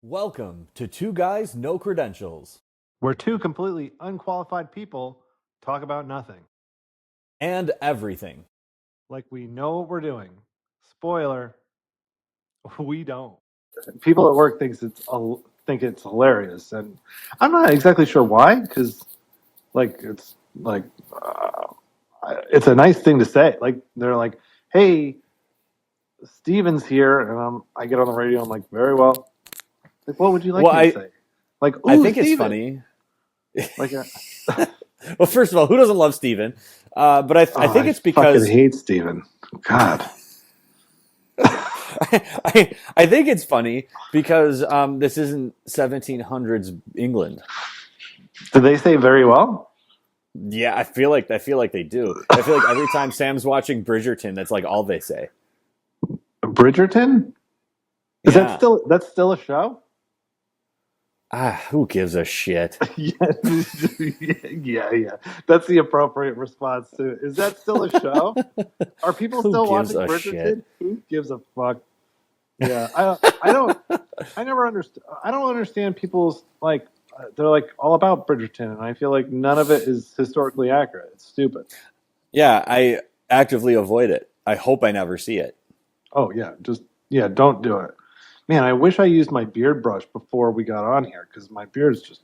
Welcome to Two Guys, No Credentials, where two completely unqualified people talk about nothing. and everything. Like we know what we're doing. Spoiler, we don't. People at work think it's hilarious, and I'm not exactly sure why. Because it's like it's a nice thing to say. Like they're like, "Hey, Steven's here," and I get on the radio. I'm like, "Very well." Like, what would you like Well, me to I say? Like, I "Ooh, think it's Steven." funny. Like, Well, first of all, who doesn't love Steven? But I think I it's fucking because hate Steven. God. I think it's funny because this isn't 1700s England. Did they say very well? Yeah, I feel like they do. I feel like every time Sam's watching Bridgerton, that's like all they say. Bridgerton? Is Yeah. that's still a show? Who gives a shit? Yeah, yeah. That's the appropriate response to it. Is that still a show? Are people Who still gives watching a shit? Bridgerton? Who gives a fuck? Yeah, I don't I never understand. I don't understand people's they're like all about Bridgerton, and I feel like none of it is historically accurate. It's stupid. Yeah, I actively avoid it. I hope I never see it. Oh yeah, just yeah, don't do it. Man, I wish I used my beard brush before we got on here because my beard is just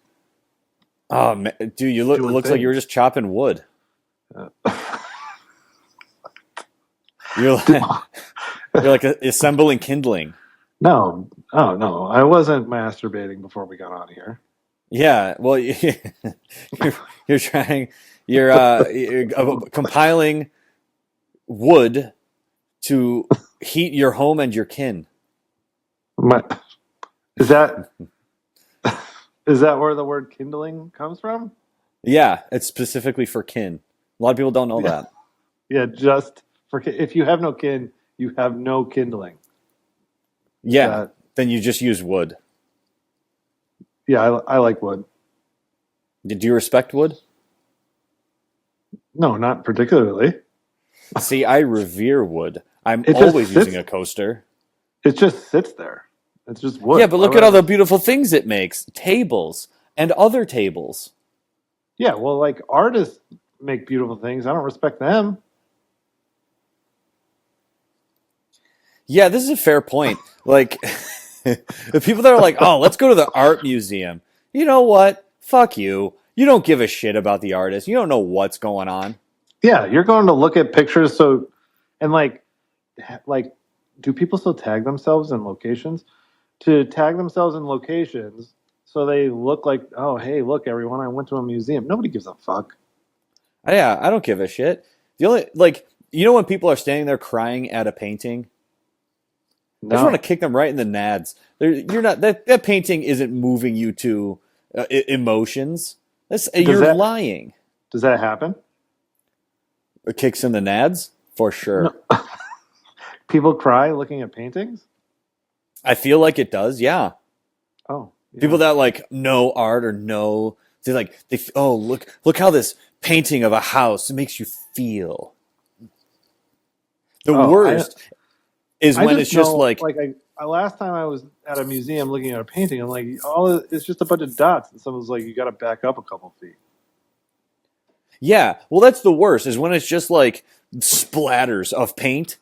Oh man, dude, you look. It doing looks like you were things. just chopping wood. Uh, You're like, you're like assembling kindling. no, oh no, I wasn't masturbating before we got on here. Yeah, well, you're trying. You're compiling wood to heat your home and your kin. My, is that is that where the word kindling comes from? Yeah, it's specifically for kin. A lot of people don't know Yeah, that. yeah. Just for if you have no kin, you have no kindling. Is Yeah, that then you just use wood. yeah? I like wood. Do you respect wood? No, not particularly. See, I revere wood. I'm It just always using sits. a coaster. It just sits there. It's just Yeah, wood. but Why look would at I? all the beautiful things it makes. Tables and other tables. Yeah, well, like artists make beautiful things. I don't respect them. Yeah, this is a fair point. Like, the people that are like, oh, let's go to the art museum. You know what? Fuck you. You don't give a shit about the artist. You don't know what's going on. Yeah, you're going to look at pictures. So, and like, do people still tag themselves in locations? To tag themselves in locations so they look like, oh, hey, look, everyone, I went to a museum. Nobody gives a fuck. Yeah, I don't give a shit. The only, like, you know when people are standing there crying at a painting? I just want to No. kick them right in the nads. You're not, that painting isn't moving you to emotions. Does You're that lying. does that happen? Kicks in the nads? For sure. No. People cry looking at paintings? I feel like it does, yeah. Oh, People yeah. that like know art or know oh look how this painting of a house makes you feel. The Oh, worst is I when just it's just know like, I last time I was at a museum looking at a painting, I'm like, it's just a bunch of dots, and someone's like, you got to back up a couple feet. yeah, well that's the worst is when it's just like splatters of paint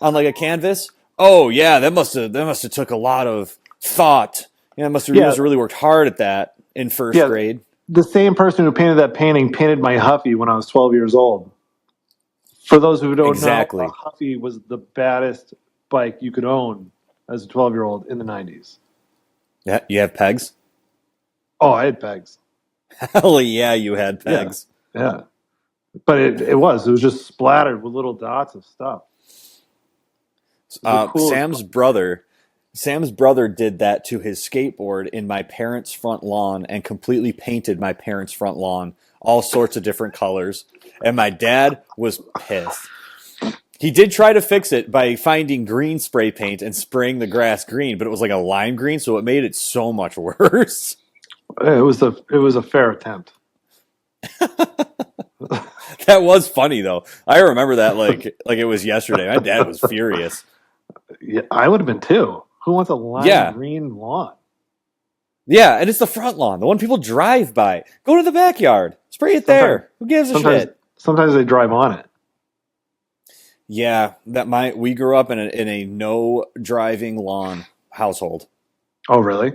on like a canvas. Oh yeah, that must have took a lot of thought. Yeah, you Yeah, must have really worked hard at that in first yeah. grade. The same person who painted that painting painted my Huffy when I was 12 years old. For those who don't know, a Exactly. Huffy was the baddest bike you could own as a 12-year-old in the 90s. Yeah, you have pegs? Oh, I had pegs. Hell yeah, you had Yeah, pegs. yeah. But it was just splattered with little dots of stuff. It was the Uh, coolest. Sam's brother, Sam's brother did that to his skateboard in my parents' front lawn and completely painted my parents' front lawn all sorts of different colors. And my dad was pissed. He did try to fix it by finding green spray paint and spraying the grass green, but it was like a lime green, so it made it so much worse. It was a fair attempt. That was funny though. I remember that like it was yesterday. My dad was furious. Yeah, I would have been too. Who wants a lime Yeah, green lawn? Yeah, and it's the front lawn, the one people drive by. Go to the backyard, spray it Sometimes, there. Who gives a sometimes, shit? sometimes they drive on it. Yeah, we grew up in a no driving lawn household. Oh, really?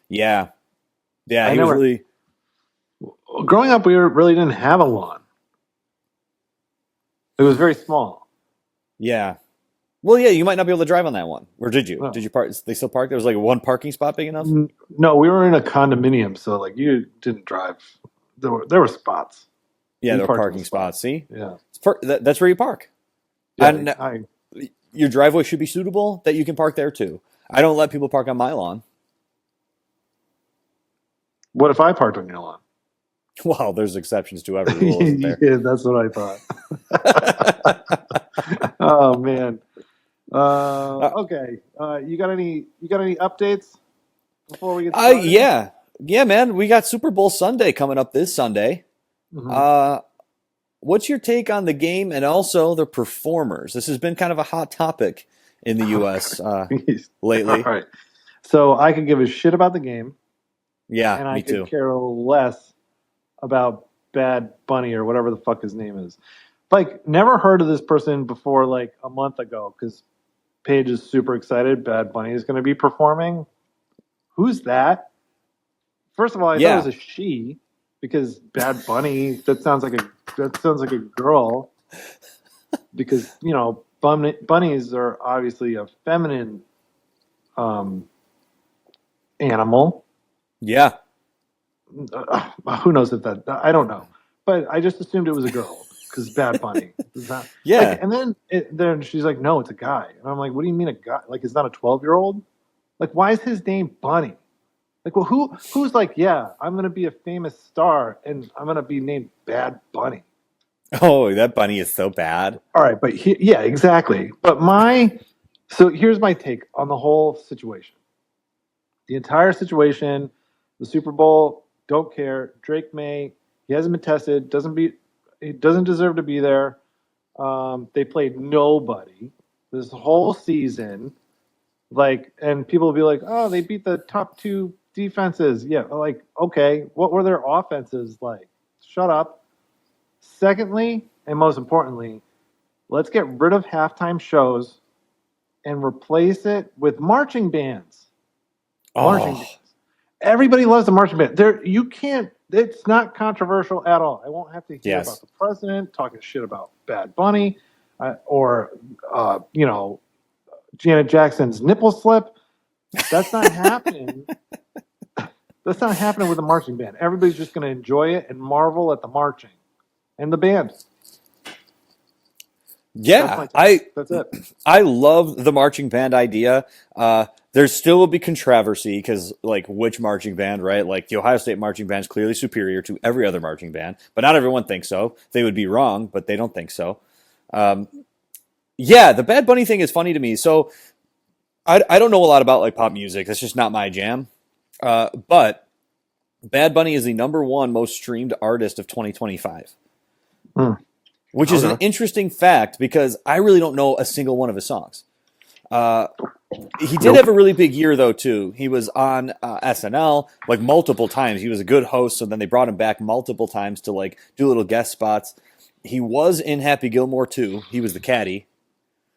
Yeah, yeah, I he was never. really Growing up, we really didn't have a lawn. It was very small. yeah. Well, yeah, you might not be able to drive on that one. Or did you? Did No, you park? They still park? There was like one parking spot big enough. no, we were in a condominium, so like you didn't drive. There were spots. Yeah, We there were parked in the parking spots. spots. See, Yeah, that's where you park. yeah. And your driveway should be suitable that you can park there too. I don't let people park on my lawn. What if I parked on your lawn? Well, there's exceptions to every rule, isn't there? Yeah, that's what I thought. Oh man. uh, Okay. You got any updates before we get started? yeah, yeah, man. We got Super Bowl Sunday coming up this Sunday. Hmm. Uh, what's your take on the game and also the performers? This has been kind of a hot topic in the U.S. All Lately. right. So I could give a shit about the game, Yeah, and I me could too. care less about Bad Bunny or whatever the fuck his name is. Like, never heard of this person before like a month ago because Paige is super excited. Bad Bunny is going to be performing. Who's that? First of all, I thought it was Yeah, a she because Bad Bunny. That sounds like a girl because bunnies are obviously a feminine um, animal. yeah, Who knows if that? I don't know, but I just assumed it was a girl because Bad Bunny. Is not like, yeah. and then she's like, no, it's a guy, and I'm like, what do you mean a guy? Like, it's not a 12-year-old? Like, why is his name Bunny? Like, well, who's like, yeah, I'm gonna be a famous star and I'm gonna be named Bad Bunny. Oh, that bunny is so bad. All right, but yeah, exactly. So here's my take on the whole situation. The entire situation, the Super Bowl, don't care. Drake May, he hasn't been tested, he doesn't deserve to be there. They played nobody this whole season. Like, and people will be like, oh, they beat the top two defenses. Yeah, like, okay, what were their offenses like? Shut up. Secondly, and most importantly, let's get rid of halftime shows and replace it with marching bands. Marching bands. Oh, Everybody loves the marching band. You can't. It's not controversial at all. I won't have to hear about yes. the president talking shit about Bad Bunny, or Janet Jackson's nipple slip. That's not happening. That's not happening with a marching band. Everybody's just going to enjoy it and marvel at the marching and the band. That's Yeah, my take. That's it. I love the marching band idea. There still will be controversy because, like, which marching band, right? Like, the Ohio State marching band is clearly superior to every other marching band, but not everyone thinks so. They would be wrong, but they don't think so. Um, yeah, the Bad Bunny thing is funny to me. So I don't know a lot about like pop music. That's just not my jam. But Bad Bunny is the number one most streamed artist of 2025, Hmm. which is an Okay. interesting fact because I really don't know a single one of his songs. Uh, he did have Nope. a really big year though too. He was on SNL like multiple times. He was a good host, so then they brought him back multiple times to like do little guest spots. He was in Happy Gilmore too. He was the caddy.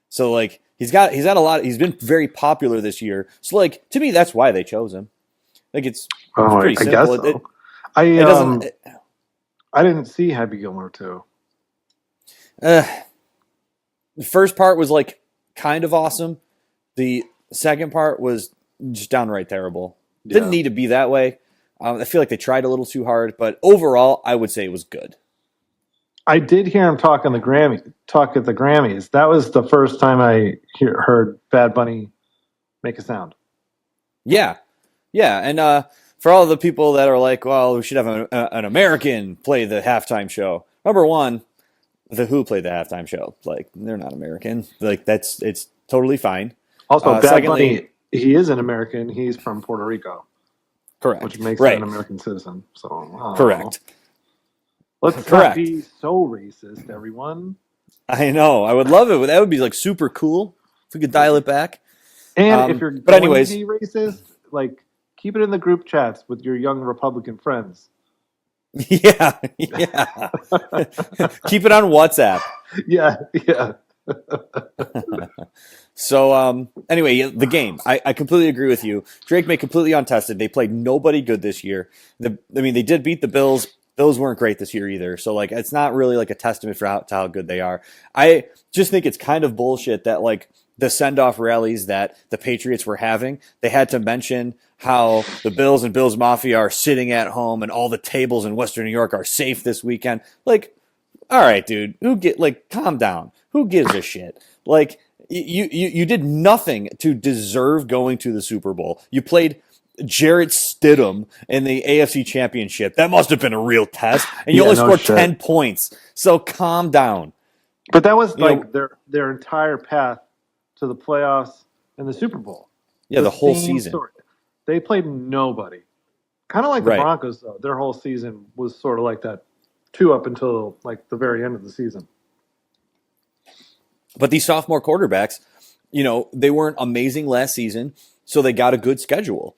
So like he's got a lot. He's been very popular this year. So like to me, that's why they chose him. Like it's Oh, pretty I guess simple. so. I It doesn't. I didn't see Happy Gilmore too. Uh, the first part was like kind of awesome. The second part was just downright terrible. Didn't Yeah. need to be that way. I feel like they tried a little too hard, but overall, I would say it was good. I did hear him talk at the Grammys. That was the first time I heard Bad Bunny make a sound. Yeah, yeah, and for all the people that are like, well, we should have an American play the halftime show. Number one, the Who played the halftime show. Like they're not American. Like it's totally fine. Also, Bad Secondly, Bunny, he is an American. He's from Puerto Rico, which correct, makes him an right, American citizen. So, I don't know. correct, Let's not correct. be so racist, everyone. I know. I would love it. That would be like super cool if we could dial it back. And if you're But going to anyways, be racist, like Keep it in the group chats with your young Republican friends. Yeah, yeah. Keep it on WhatsApp. Yeah, yeah. So anyway, the game. I completely agree with you. Drake May completely untested. They played nobody good this year. I mean, they did beat the Bills. Bills weren't great this year either. So like, it's not really like a testament for how good they are. I just think it's kind of bullshit that like the send off rallies that the Patriots were having, they had to mention how the Bills and Bills Mafia are sitting at home and all the tables in Western New York are safe this weekend. Like, all right, dude, calm down. Who gives a shit? Like you did nothing to deserve going to the Super Bowl. You played Jarrett Stidham in the AFC Championship. That must have been a real test, and you Yeah, only no scored shit. 10 points. So calm down. But that was You know, like their entire path to the playoffs and the Super Bowl. yeah, The the whole same season. story. They played nobody. Kind of like the Right. Broncos, though. Their whole season was sort of like that, too, up until like the very end of the season. But these sophomore quarterbacks, they weren't amazing last season, so they got a good schedule.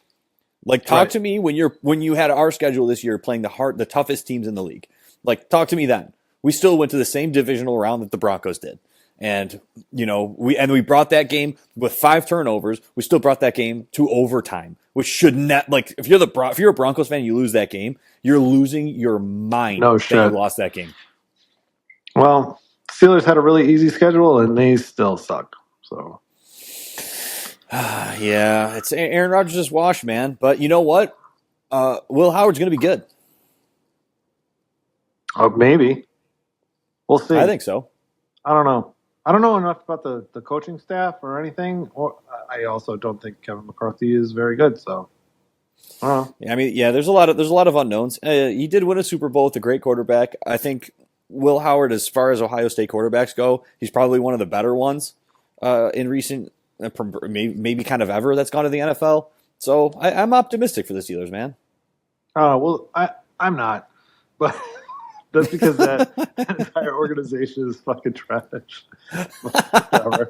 Like, talk Right. to me when you had our schedule this year playing the toughest teams in the league. Like, talk to me then. We still went to the same divisional round that the Broncos did, and we brought that game with 5 turnovers. We still brought that game to overtime, which should not like if you're a Broncos fan, you lose that game, you're losing your mind No that you shit. lost that game. Well, Steelers had a really easy schedule, and they still suck. So Yeah, it's Aaron Rodgers' wash, man. But you know what? Will Howard's going to be good. maybe we'll see. I think so. I don't know. I don't know enough about the coaching staff or anything. Or I also don't think Kevin McCarthy is very good. So I don't know. I mean, yeah, there's a lot of unknowns. He did win a Super Bowl with a great quarterback. I think Will Howard, as far as Ohio State quarterbacks go, he's probably one of the better ones in recent, maybe kind of ever that's gone to the NFL. So I'm optimistic for the Steelers, man. Well, I'm not, but that's because that entire organization is fucking trash. Whatever.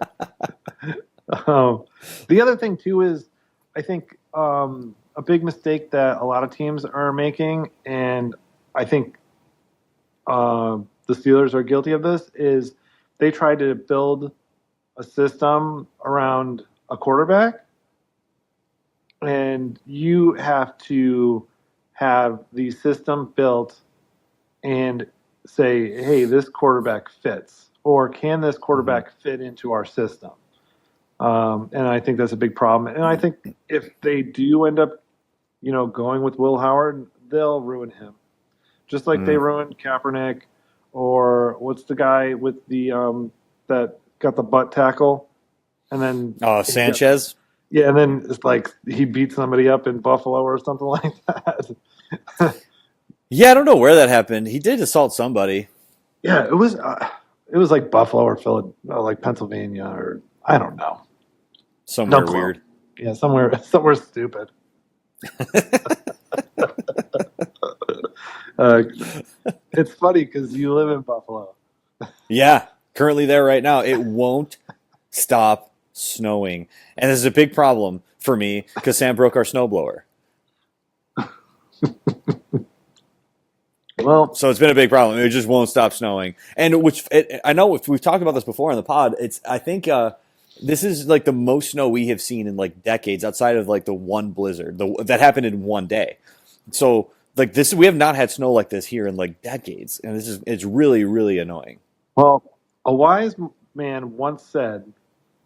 The other thing too is, I think a big mistake that a lot of teams are making, and I think the Steelers are guilty of this, is they try to build a system around a quarterback, and you have to have the system built and say, hey, this quarterback fits, or can this quarterback fit into our system? And I think that's a big problem. And I think if they do end up, going with Will Howard, they'll ruin him, just like they ruined Kaepernick, or what's the guy with the that got the butt tackle, and then Sanchez. and then it's like he beat somebody up in Buffalo or something like that. Yeah, I don't know where that happened. He did assault somebody. Yeah, it was like Buffalo or Philadelphia, like Pennsylvania, or I don't know, Somewhere no clue. weird. Yeah, somewhere stupid. It's funny because you live in Buffalo. Yeah, currently there right now. It won't stop snowing. And this is a big problem for me because Sam broke our snowblower. Well, So it's been a big problem. It just won't stop snowing. And I know we've talked about this before on the pod. I think this is like the most snow we have seen in like decades outside of like the one blizzard that happened in one day. So like this, we have not had snow like this here in like decades. And it's really, really annoying. well, a wise man once said,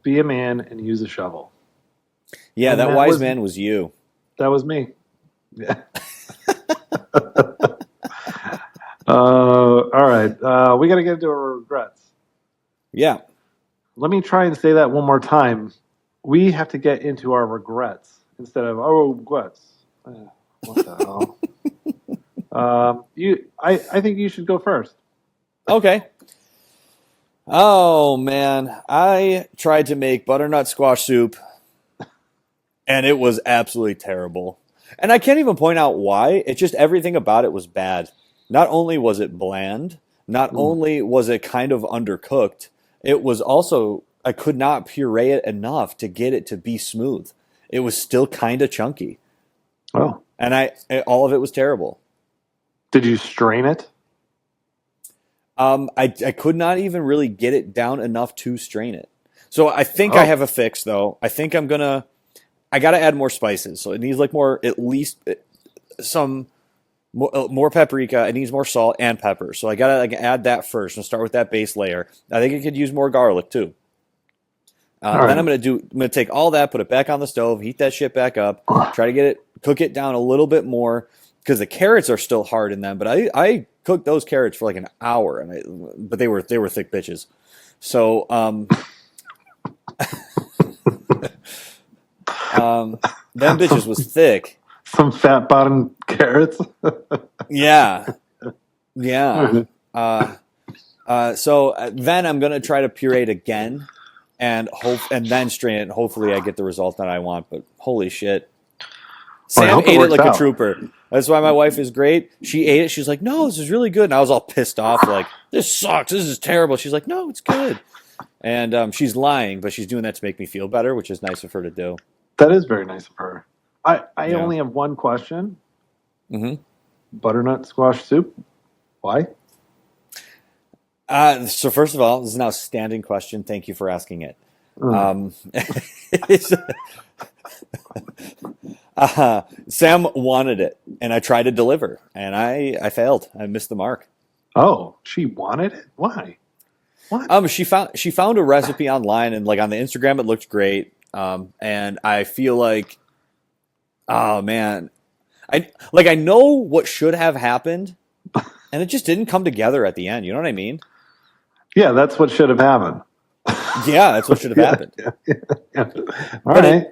"Be a man and use a shovel." Yeah, And that wise man was you. That was me. Yeah. All right. We got to get into our regrets. Yeah. Let me try and say that one more time. We have to get into our regrets instead of our regrets. What the hell? I think you should go first. Okay. Oh man, I tried to make butternut squash soup and it was absolutely terrible. And I can't even point out why. It's just everything about it was bad. Not only was it bland, not only was it kind of undercooked, it was also I could not puree it enough to get it to be smooth. It was still kind of chunky. Oh, and all of it was terrible. did you strain it? I could not even really get it down enough to strain it. So I think I Oh, have a fix though. I gotta add more spices. So it needs like more, at least some more paprika. It needs more salt and pepper. So I gotta like add that first and start with that base layer. I think it could use more garlic too. all Then right. I'm gonna take all that, put it back on the stove, heat that shit back up, try to cook it down a little bit more because the carrots are still hard in them. But I cooked those carrots for like an hour, but they were thick bitches. So them bitches some was thick. some fat bottom carrots. Yeah, All yeah. right. Uh, so then I'm gonna try to puree it again, and then strain it. And hopefully, I get the result that I want. But holy shit, Well, I Sam hope it ate it works like a out. trooper. That's why my wife is great. She ate it. She's like, "No, this is really good." And I was all pissed off, like, "This sucks. This is terrible." She's like, "No, it's good." And she's lying, but she's doing that to make me feel better, which is nice of her to do. That is very nice of her. I Yeah. only have one question. hmm Butternut squash soup. Why? So first of all, this is an outstanding question. Thank you for asking it. Mm. It's- Sam wanted it, and I tried to deliver, and I failed. I missed the mark. Oh, she wanted it. Why? What? She found a recipe online, and like on the Instagram, it looked great. And I feel like, oh man, I know what should have happened, and it just didn't come together at the end. You know what I mean? Yeah, that's what should have happened. Yeah, that's what should have Yeah, happened. yeah, yeah. All But right.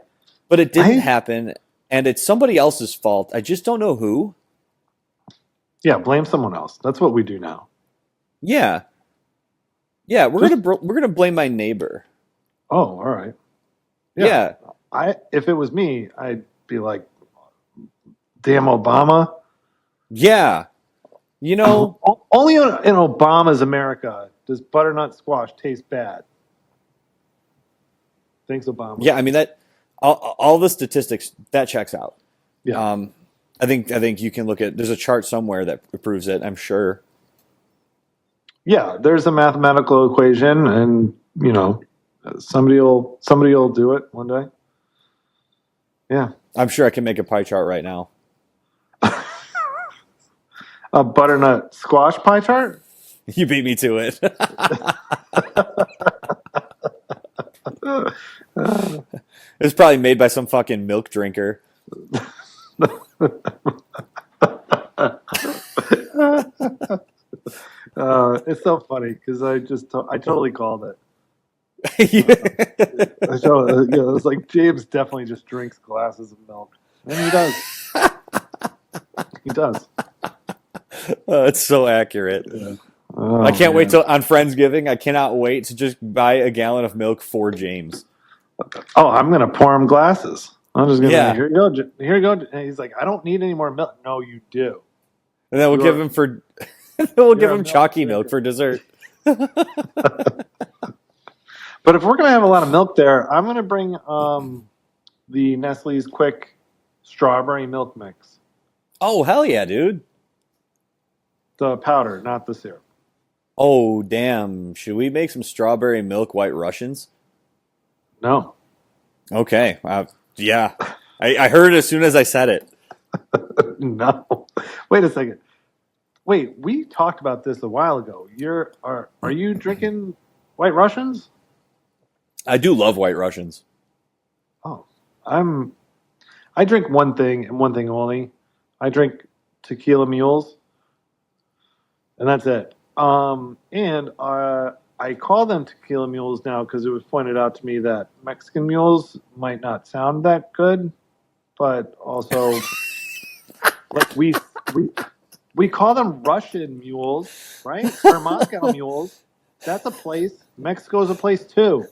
it didn't I happen, and it's somebody else's fault. I just don't know who. Yeah, blame someone else. That's what we do now. Yeah, yeah, Just we're gonna blame my neighbor. Oh, all right. Yeah. Yeah, I If it was me, I'd be like, damn Obama. yeah. You know, Only in Obama's America does butternut squash taste bad. Thanks, Obama. yeah. I mean that all the statistics that checks out. Yeah. I think you can look at. There's a chart somewhere that proves it. I'm sure. Yeah, there's a mathematical equation, and somebody will do it one day. Yeah, I'm sure I can make a pie chart right now. a butternut squash pie chart. You beat me to it. It's probably made by some fucking milk drinker. It's so funny because I totally called it. Yeah. It's like James definitely just drinks glasses of milk, and he does. He does. It's so accurate. Yeah. I Oh can't wait man. till on Friendsgiving. I cannot wait to just buy a gallon of milk for James. Oh, I'm gonna pour him glasses. I'm just gonna Yeah, here you go, here you go. And he's like, I don't need any more milk. No, you do. and then we'll give You're him for we'll give you're a him milk chalky milk drinker. for dessert. But if we're gonna have a lot of milk there, I'm gonna bring the Nestle's Quick Strawberry Milk Mix, Oh hell yeah, dude! the powder, not the syrup. Oh damn! Should we make some strawberry milk white Russians? No, Okay. Yeah. I heard it as soon as I said it. no. Wait a second. Wait, we talked about this a while ago. Are you drinking White Russians? I do love white Russians. Oh, I drink one thing and one thing only. I drink tequila mules, and that's it. And I call them tequila mules now because it was pointed out to me that Mexican mules might not sound that good, but also like we we call them Russian mules, right? Or Moscow mules. That's a place. Mexico's a place too.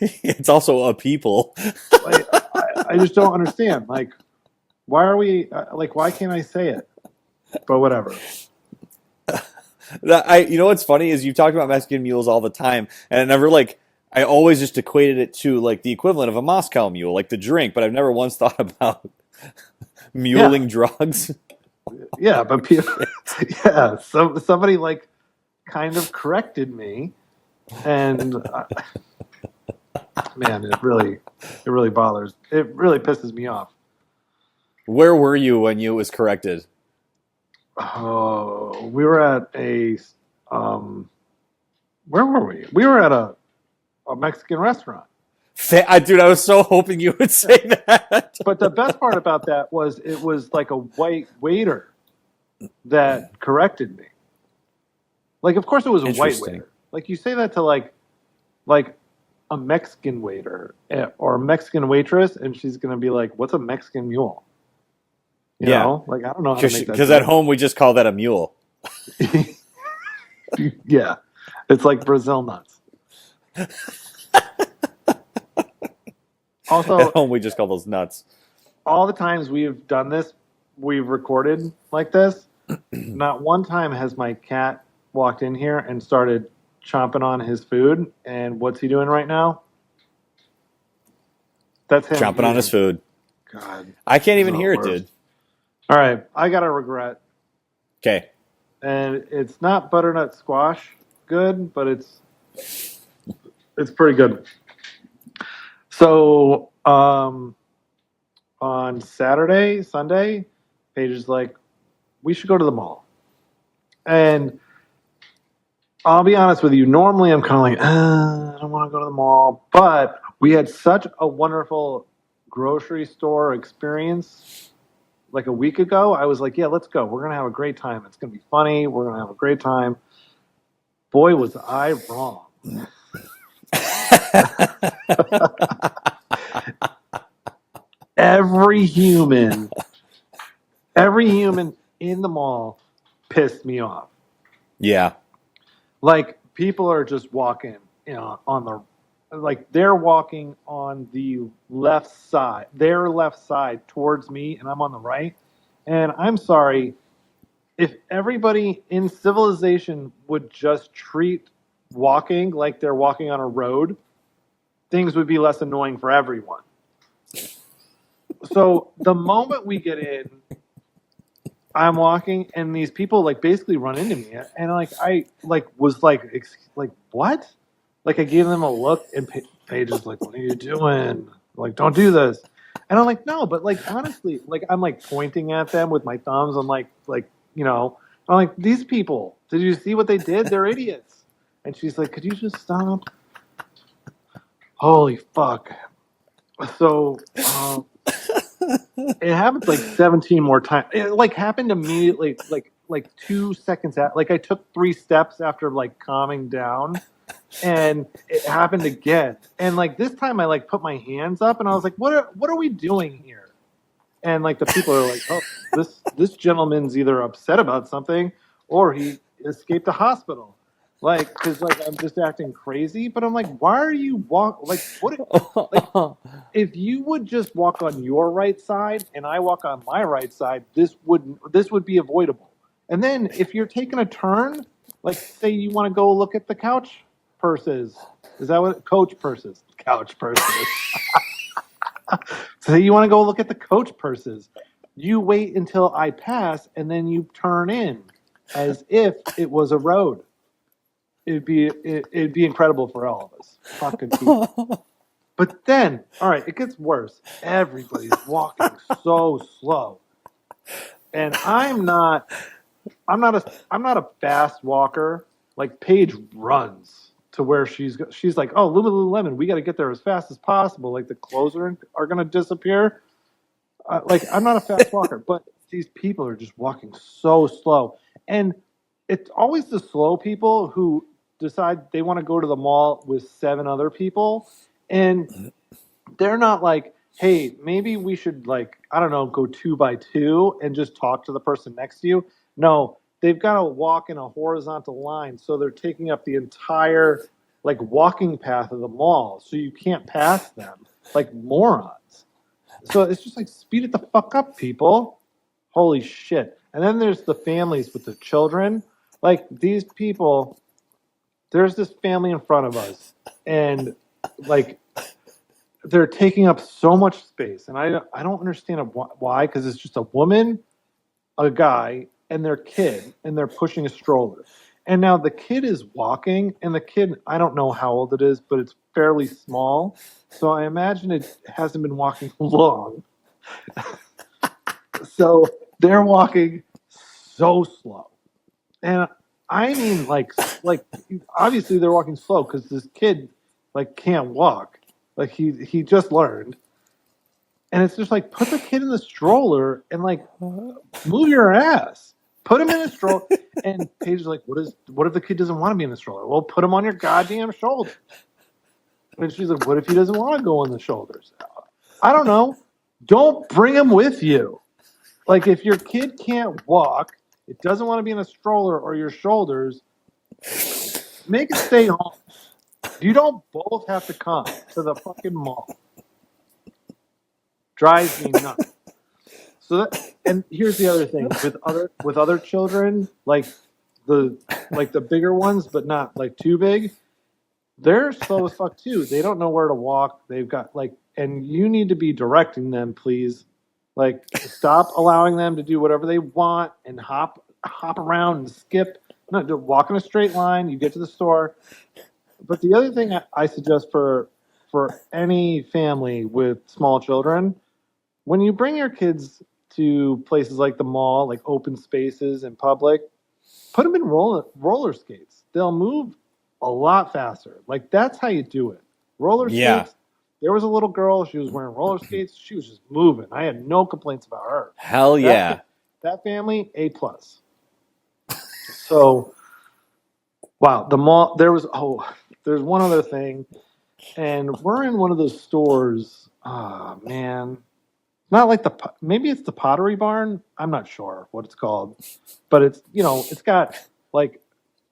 It's also a people. Like I just don't understand. Like, why are we like? Why can't I say it? But whatever. You know what's funny is you talked about Mexican mules all the time, and I always just equated it to like the equivalent of a Moscow mule, like the drink, but I've never once thought about Yeah, muling drugs. yeah, but yeah, somebody like kind of corrected me, and man, it really bothers. It really pisses me off. Where were you when you was corrected? Oh, we were at um, where were we? We were at a Mexican restaurant. Dude, I was so hoping you would say that. But the best part about that was it was like a white waiter that corrected me. Like, of course, it was a white Interesting. waiter. Like, you say that to like a Mexican waiter or a Mexican waitress, and she's gonna be like, "What's a Mexican mule?" You Yeah, know, like I don't know how to make that because at joke. home we just call that a mule. Yeah, it's like Brazil nuts. At Also, home we just call those nuts. all the times we've done this, we've recorded like this. Not one time has my cat walked in here and started chomping on his food. And what's he doing right now? That's him Chomping on his eating. food. God, I can't this is even the hear it, worst. dude. All right, I got a regret, Okay. and it's not butternut squash good, but it's pretty good. So on Saturday, Sunday, Paige is like, we should go to the mall. And I'll be honest with you. Normally, I'm kind of like, I don't want to go to the mall. But we had such a wonderful grocery store experience like a week ago. I was like, yeah, let's go. We're going to have a great time. It's going to be funny. We're going to have a great time. Boy, was I wrong. Every human, every human in the mall pissed me off. Yeah. Like people are just walking, on the like they're walking on the left side, their left side towards me, and I'm on the right. And I'm sorry, if everybody in civilization would just treat walking like they're walking on a road, things would be less annoying for everyone. So the moment we get in, I'm walking, and these people like basically run into me, and like I like was like what? Like I gave them a look, and Paige is like, "What are you doing? Like, don't do this." And I'm like, "No," but like honestly, like I'm like pointing at them with my thumbs. I'm like I'm like, "These people, did you see what they did? They're idiots." And she's like, "Could you just stop?" Holy fuck! So it happens like 17 more times. It like happened immediately, like 2 seconds out. Like I took 3 steps after like calming down, and it happened again. And like this time, I like put my hands up, and I was like, what are we doing here?" And like the people are like, "Oh, this gentleman's either upset about something, or he escaped a hospital." Like, because like I'm just acting crazy, but I'm like, why are you like what? Like if you would just walk on your right side and I walk on my right side, this would be avoidable. And then if you're taking a turn, like say you want to go look at the couch purses, is that what coach purses? Couch purses. Say you want to go look at the coach purses. You wait until I pass and then you turn in as if it was a road. It'd be incredible for all of us. Fucking people. But then, all right, it gets worse. Everybody's walking so slow. And I'm not a fast walker. Like Paige runs to where she's like, "Oh, Lululemon, we got to get there as fast as possible. Like the clothes are going to disappear." Like I'm not a fast walker, but these people are just walking so slow. And it's always the slow people who decide they want to go to the mall with 7 other people, and they're not like, hey, maybe we should like, I don't know, go 2 by 2 and just talk to the person next to you. No, they've got to walk in a horizontal line, so they're taking up the entire like walking path of the mall, so you can't pass them like morons. So it's just like speed it the fuck up, people. Holy shit. And then there's the families with the children. Like these people, there's this family in front of us, and like they're taking up so much space, and I don't understand why, because it's just a woman, a guy, and their kid, and they're pushing a stroller. And now the kid is walking, and the kid, I don't know how old it is, but it's fairly small. So I imagine it hasn't been walking long. So they're walking so slow. And I mean, like obviously they're walking slow because this kid like can't walk. Like he just learned, and it's just like put the kid in the stroller and like move your ass. Put him in a stroller. And Paige is like, what if the kid doesn't want to be in the stroller? Well, put him on your goddamn shoulders. And she's like, what if he doesn't want to go on the shoulders? I don't know. Don't bring him with you. Like if your kid can't walk, it doesn't want to be in a stroller or your shoulders, make it stay home. You don't both have to come to the fucking mall. Drives me nuts. So and here's the other thing with other children, the the bigger ones, but not like too big. They're slow as fuck too. They don't know where to walk. They've got and you need to be directing them, please. Like, stop allowing them to do whatever they want and hop around and skip. No, walk in a straight line. You get to the store. But the other thing I suggest for any family with small children, when you bring your kids to places like the mall, like open spaces in public, put them in roller skates. They'll move a lot faster. Like that's how you do it. Roller Yeah. skates. There was a little girl. She was wearing roller skates. She was just moving. I had no complaints about her. Hell yeah. That family, A+. So, wow, the mall. There's one other thing, and we're in one of those stores. Oh man, not like maybe it's the Pottery Barn. I'm not sure what it's called, but it's got like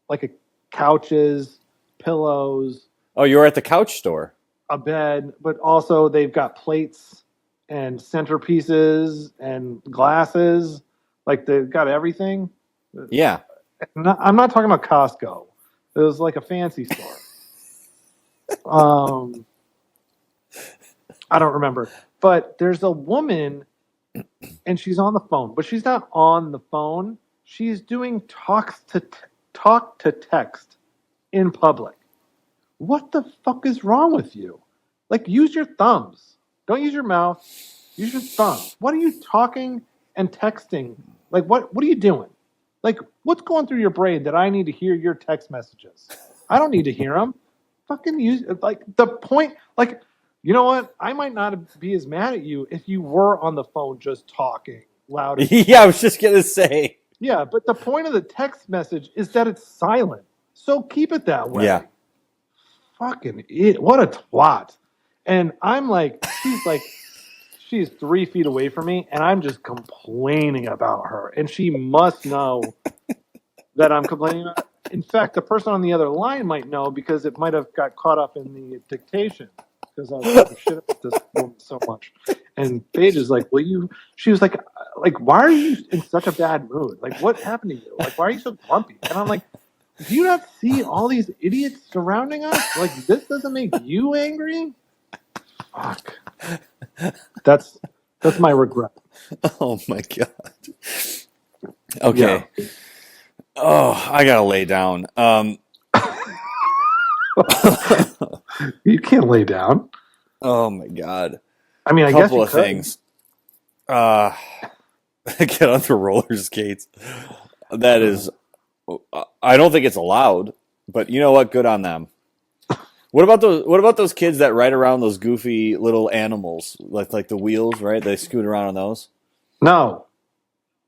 like a couches, pillows, Oh, you were at the couch store. a bed, but also they've got plates and centerpieces and glasses. Like they've got everything. Yeah. I'm not talking about Costco. It was like a fancy store. Um, I don't remember, but there's a woman and she's on the phone, but she's not on the phone. She's doing talk to text in public. What the fuck is wrong with you? Like, use your thumbs. Don't use your mouth. Use your thumbs. What are you talking and texting? Like, what are you doing? Like, what's going through your brain that I need to hear your text messages? I don't need to hear them. Fucking use, like, the point, like, you know what? I might not be as mad at you if you were on the phone just talking loud. Yeah, I was just going to say. Yeah, but the point of the text message is that it's silent. So keep it that way. Yeah. Fucking it. What a twat. And I'm like, she's 3 feet away from me, and I'm just complaining about her. And she must know that I'm complaining about her. In fact, the person on the other line might know because it might have got caught up in the dictation because I was talking shit about this woman so much. And Paige is like, she was like, why are you in such a bad mood? Like, what happened to you? Like, why are you so grumpy? And I'm like, do you not see all these idiots surrounding us? Like, this doesn't make you angry? Fuck. That's my regret. Oh my God. Okay. Yeah. Oh, I gotta lay down. You can't lay down. Oh my God. I mean, I guess Couple you of could. things. Get on the roller skates. That is, I don't think it's allowed, but you know what? Good on them. What about those kids that ride around those goofy little animals, like the wheels, right? They scoot around on those. No.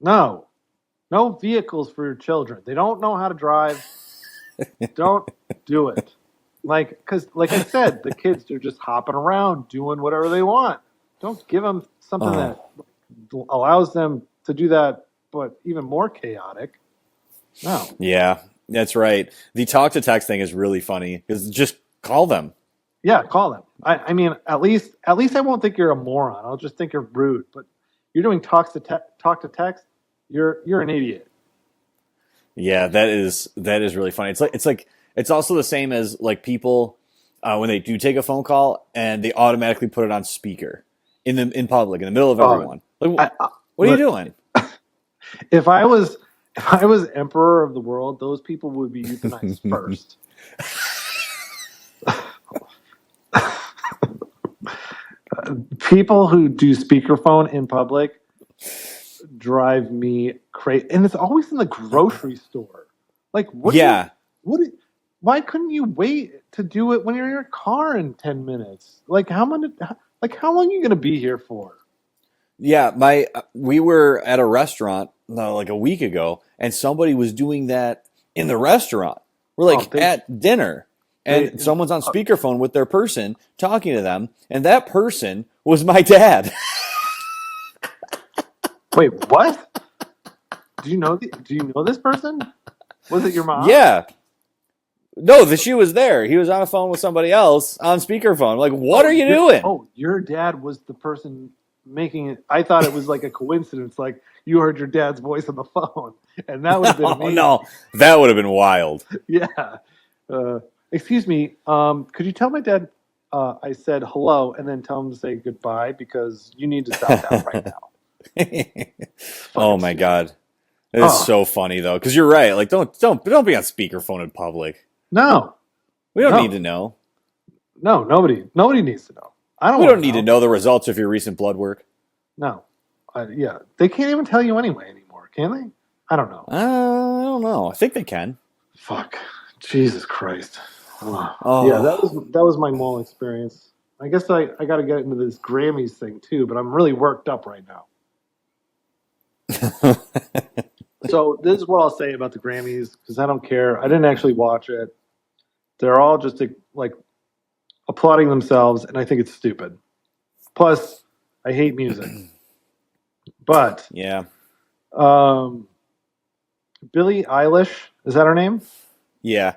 No vehicles for your children. They don't know how to drive. Don't do it. Because like I said, the kids are just hopping around doing whatever they want. Don't give them something that allows them to do that, but even more chaotic. No. Yeah, that's right. The talk to text thing is really funny because just call them. Yeah, call them. I mean, at least I won't think you're a moron. I'll just think you're rude. But you're doing talk to text. You're an idiot. Yeah, that is really funny. It's also the same as like people when they do take a phone call and they automatically put it on speaker in public in the middle of Oh, everyone. Like, I, what are you look, doing? if I was emperor of the world, those people would be euthanized first. People who do speakerphone in public drive me crazy, and it's always in the grocery store. Like, Yeah, why couldn't you wait to do it when you're in your car in 10 minutes? Like, how long are you gonna be here for? yeah. We were at a restaurant like a week ago, and somebody was doing that in the restaurant. We're Oh, like at dinner, they and someone's on speakerphone with their person talking to them, and that person was my dad. wait, what? Do you know this person? Was it your mom? Yeah, no, the she was there. He was on a phone with somebody else on speakerphone. Like, what are you doing? Your dad was the person making it. I thought it was like a coincidence, like you heard your dad's voice on the phone, and that would have been Oh amazing. no, that would have been wild. Yeah. Excuse me. Could you tell my dad I said hello, and then tell him to say goodbye because you need to stop that right now. It's Oh fucking my stupid. god, it's Oh so funny though, because you're right. Like, don't be on speakerphone in public. no, We don't need no, to know. no. Nobody needs to know. I don't We want don't to need to know. know the results of your recent blood work. No. Yeah, they can't even tell you anyway anymore, can they? I don't know. I don't know. I think they can. Fuck. Jesus Christ. Oh. Yeah, Oh, that was my mall experience. I guess I got to get into this Grammys thing too, but I'm really worked up right now. So this is what I'll say about the Grammys because I don't care. I didn't actually watch it. They're all just like applauding themselves, and I think it's stupid. Plus, I hate music. But yeah, um, Billie Eilish, is that her name? yeah.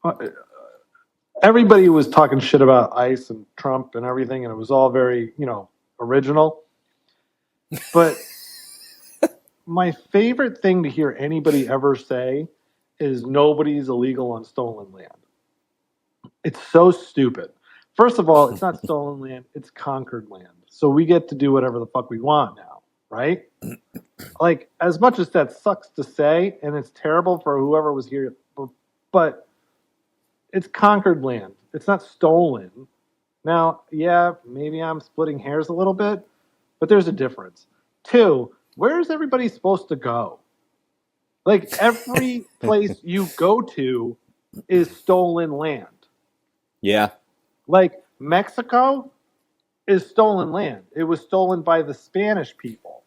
Uh, Everybody was talking shit about ICE and Trump and everything, and it was all very, original. But my favorite thing to hear anybody ever say is nobody's illegal on stolen land. It's so stupid. First of all, it's not stolen land, it's conquered land. So we get to do whatever the fuck we want now, right? Like, as much as that sucks to say, and it's terrible for whoever was here, but it's conquered land. It's not stolen. Now, yeah, maybe I'm splitting hairs a little bit, but there's a difference. Two, where is everybody supposed to go? Like, every place you go to is stolen land. Yeah. Like, Mexico is stolen land. It was stolen by the Spanish people.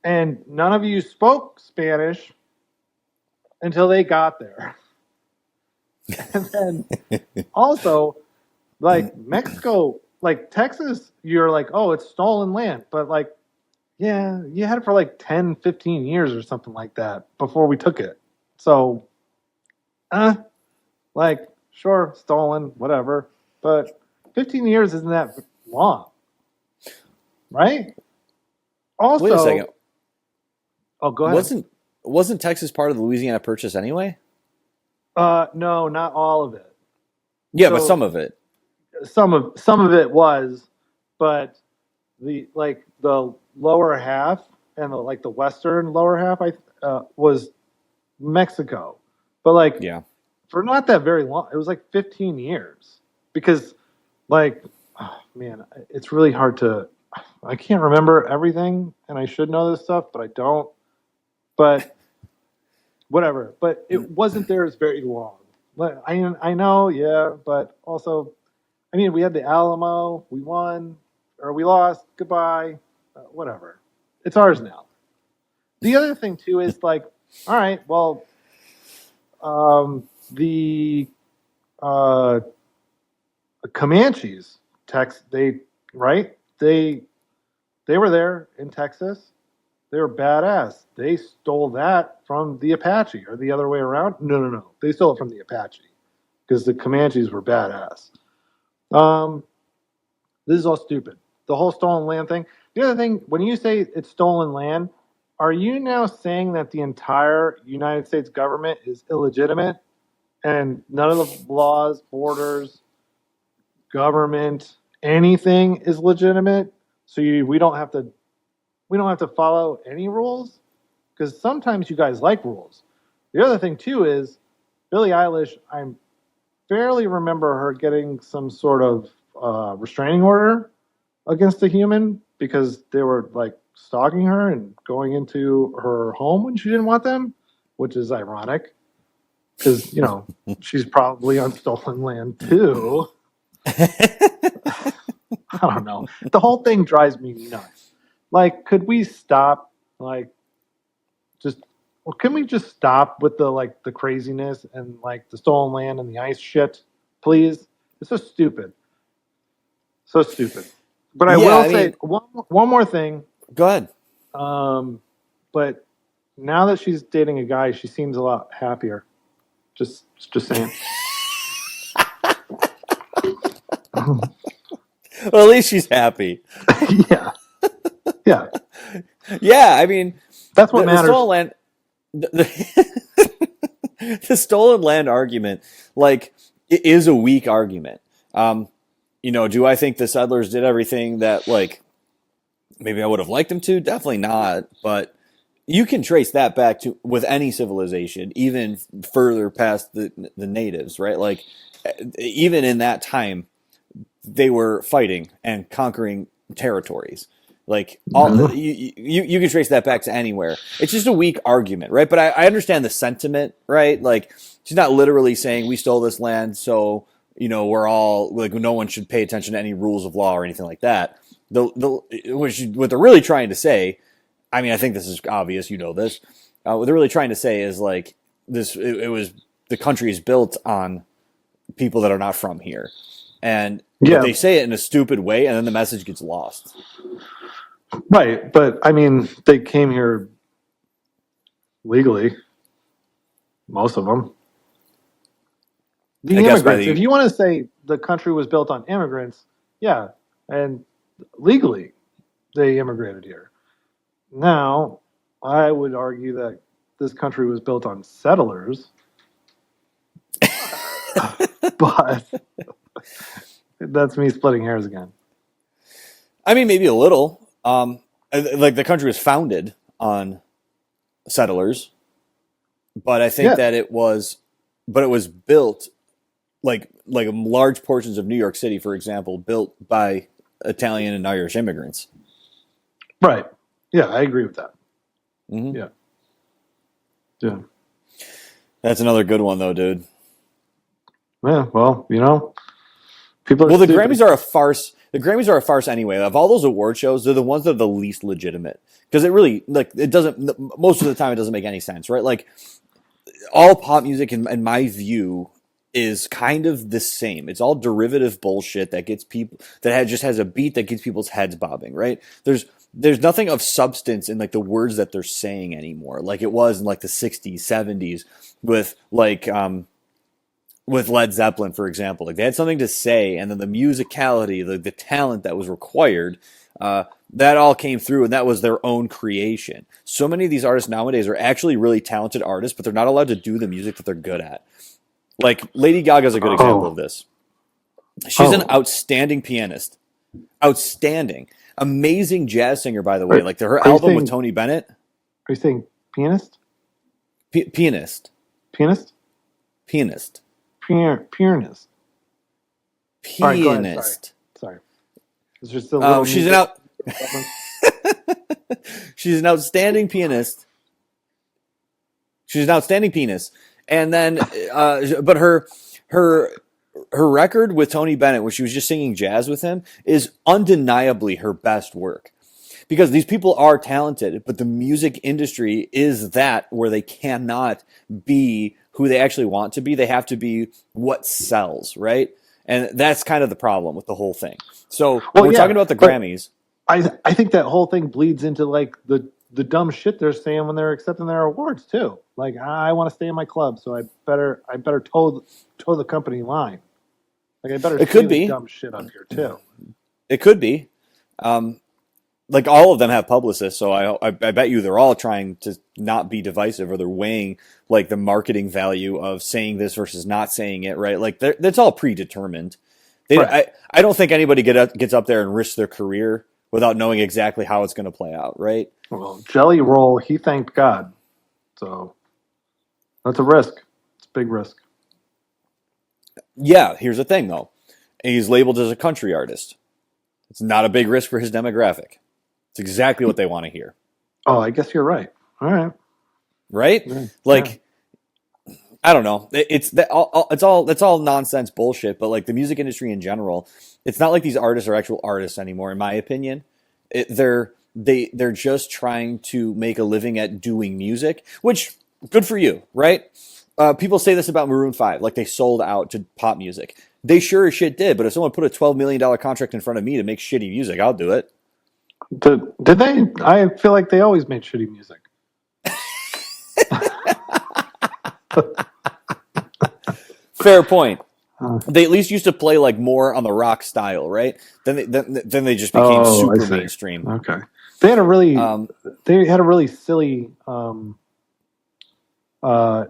And none of you spoke Spanish until they got there. And then also, like, Mexico, like, Texas, you're like, oh, it's stolen land. But, like, yeah, you had it for like 10, 15 years or something like that before we took it. So, like, sure, stolen, whatever. But 15 years isn't that long, right? Wait a second. Also, oh, go ahead. Wasn't Texas part of the Louisiana Purchase anyway? No, not all of it. Yeah, but So some of it. some of it was, but the lower half and the western lower half was Mexico, but like Yeah. for not that very long. It was like 15 years because like oh, man, it's really hard to. I can't remember everything, and I should know this stuff, but I don't. But whatever. But it wasn't there as very long. But I know, yeah, but also, I mean, we had the Alamo, we won or we lost. Goodbye, whatever. It's ours now. The other thing too is like, all right, well, the uh, Comanches, they right, they were there in Texas. They were badass. They stole that from the Apache, or the other way around. No, no, no. They stole it from the Apache because the Comanches were badass. Um, this is all stupid. The whole stolen land thing. The other thing, when you say it's stolen land, are you now saying that the entire United States government is illegitimate and none of the laws, borders, government, anything is legitimate. So we don't have to follow any rules because sometimes you guys like rules. The other thing too is Billie Eilish. I barely remember her getting some sort of restraining order against a human because they were like stalking her and going into her home when she didn't want them, which is ironic because she's probably on stolen land too. I don't know. The whole thing drives me nuts. Like, could we stop? Like, just well, can we just stop with the craziness and like the stolen land and the ice shit, please? It's so stupid, so stupid. But I Yeah, will I say mean, one more thing. go ahead. But now that she's dating a guy, she seems a lot happier. Just saying. Well, at least she's happy. Yeah, yeah. Yeah, I mean, That's what the matters. stolen land, the stolen land argument, like, it is a weak argument. Um, do I think the settlers did everything that, like, maybe I would have liked them to? Definitely not. But you can trace that back to with any civilization, even further past the natives, right? Like, even in that time, they were fighting and conquering territories. Like all Mhm. you can trace that back to anywhere. It's just a weak argument, right? But I understand the sentiment, right? Like she's not literally saying we stole this land, so we're all like no one should pay attention to any rules of law or anything like that. What they're really trying to say, I mean, I think this is obvious. You know this. What they're really trying to say is like this. It was the country is built on people that are not from here, but Yeah, they say it in a stupid way, and then the message gets lost. right. But I mean, they came here legally, most of them. I The guess by immigrants. If the you want to say the country was built on immigrants, yeah, and legally they immigrated here. Now, I would argue that this country was built on settlers, but that's me splitting hairs again. I mean, maybe a little. Like the country was founded on settlers, but I think Yeah, that but it was built like large portions of New York City, for example, built by Italian and Irish immigrants. right. Yeah, I agree with that. Hmm. Yeah, yeah. That's another good one, though, dude. Yeah, well, people are Well, the stupid. Grammys are a farce. The Grammys are a farce anyway. Of all those award shows, they're the ones that are the least legitimate because it really like it doesn't. Most of the time, it doesn't make any sense, right? Like all pop music, in my view, is kind of the same. It's all derivative bullshit that gets people just has a beat that gets people's heads bobbing, right? There's nothing of substance in like the words that they're saying anymore, like it was in like the '60s, '70s with with Led Zeppelin, for example. Like they had something to say, and then the musicality, the talent that was required, that all came through, and that was their own creation. So many of these artists nowadays are actually really talented artists, but they're not allowed to do the music that they're good at. Like Lady Gaga is a good example of Oh, this. She's an oh. outstanding pianist, outstanding, amazing jazz singer, by the way. Are, Like her are you album with saying? Tony Bennett, Are you saying pianist? pianist, Pianist? pianist, Pianist. All right, go ahead. Sorry, pianist. sorry. It's just a little She's an music out. reference. She's an outstanding pianist. She's an outstanding pianist, and then, but her her record with Tony Bennett, where she was just singing jazz with him, is undeniably her best work. Because these people are talented, but the music industry is that where they cannot be who they actually want to be. They have to be what sells, right? And that's kind of the problem with the whole thing. So when Well, we're talking yeah, about the but Grammys, I think that whole thing bleeds into like the dumb shit they're saying when they're accepting their awards too. Like I want to stay in my club, so I better toe the company line. Like I better it say could this be, dumb shit up here too. it could be. Um, like all of them have publicists, so I bet you they're all trying to not be divisive, or they're weighing like the marketing value of saying this versus not saying it, right? Like that's all predetermined. Right. I don't think anybody gets up there and risks their career without knowing exactly how it's going to play out, right? Well, Jelly Roll, he thanked God. So that's a risk. It's a big risk. Yeah, here's the thing though. He's labeled as a country artist. It's not a big risk for his demographic. It's exactly what they want to hear. Oh, I guess you're right. All right. Right? Yeah. Like I don't know. It's all nonsense bullshit. But like the music industry in general, it's not like these artists are actual artists anymore. In my opinion, they're just trying to make a living at doing music, which good for you, right? People say this about Maroon 5, like they sold out to pop music. They sure as shit did. But if someone put a $12 million contract in front of me to make shitty music, I'll do it. Did they? I feel like they always made shitty music. Fair point. Uh, They at least used to play like more on the rock style, right? Then they just became oh, I super see. mainstream. Okay. They had a really Um, they had a really silly uh,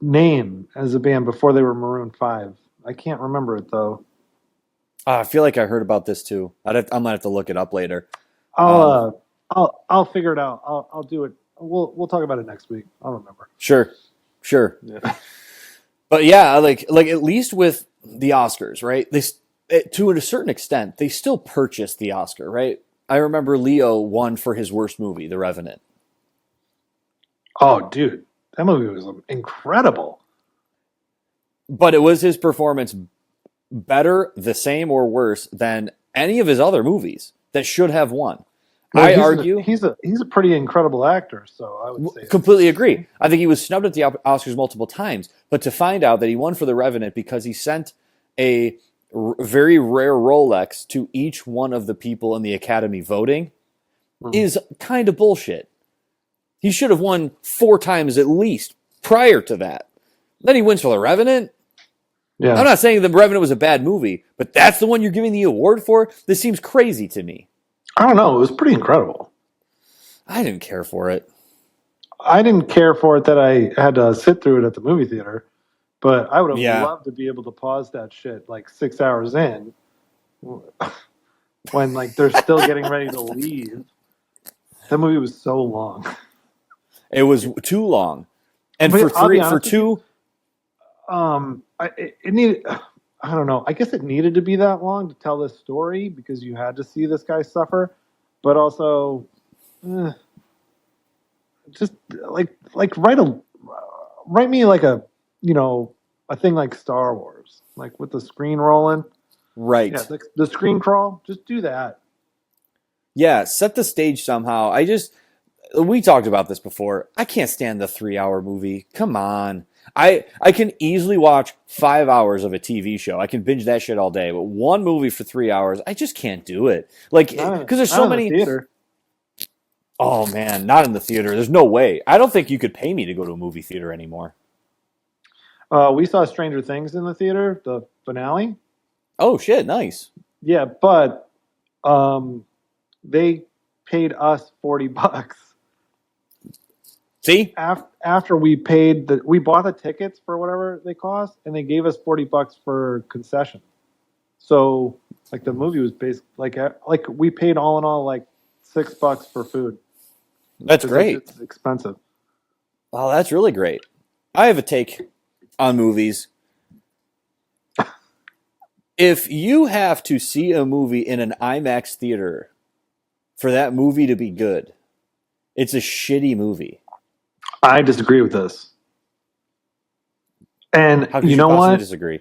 name as a band before they were Maroon 5. I can't remember it though. I feel like I heard about this too. I might have to look it up later. I'll Um, I'll figure it out. I'll do it. We'll talk about it next week. I'll remember. sure. Yeah. But yeah, like at least with the Oscars, right? To a certain extent, they still purchased the Oscar, right? I remember Leo won for his worst movie, The Revenant. Oh, dude, that movie was incredible. But it was his performance better, the same, or worse than any of his other movies that should have won. Well, I argue. he's a pretty incredible actor, so I would say Completely agree. I think he was snubbed at the Oscars multiple times, but to find out that he won for The Revenant because he sent a very rare Rolex to each one of the people in the Academy voting is kind of bullshit. He should have won 4 times at least prior to that. Then he wins for The Revenant. Yeah. I'm not saying The Revenant was a bad movie, but that's the one you're giving the award for? This seems crazy to me. I don't know. It was pretty incredible. I didn't care for it. I didn't care for it that I had to sit through it at the movie theater, but I would have Yeah. loved to be able to pause that shit like 6 hours in when like they're still getting ready to leave. That movie was so long. It was too long. And But for I'll be three, for honest with you, two, it needed. I don't know. I guess it needed to be that long to tell this story because you had to see this guy suffer, but also, just write me like a thing like Star Wars, like with the screen rolling. right. Yeah, the screen crawl. Just do that. Yeah, set the stage somehow. We talked about this before. I can't stand the 3-hour movie. Come on. I can easily watch 5 hours of a TV show. I can binge that shit all day. But one movie for 3 hours, I just can't do it. Like, because there's so Not in many. the theater. Oh man, not in the theater. There's no way. I don't think you could pay me to go to a movie theater anymore. We saw Stranger Things in the theater, the finale. Oh shit, nice. Yeah, but they paid us $40 See? after we bought the tickets for whatever they cost, and they gave us $40 for concession. So like the movie was based like we paid all in all like $6 for food. That's great. It's expensive. Wow, that's really great. I have a take on movies. If you have to see a movie in an IMAX theater for that movie to be good, it's a shitty movie. I disagree with this. And How could you you know possibly what? disagree?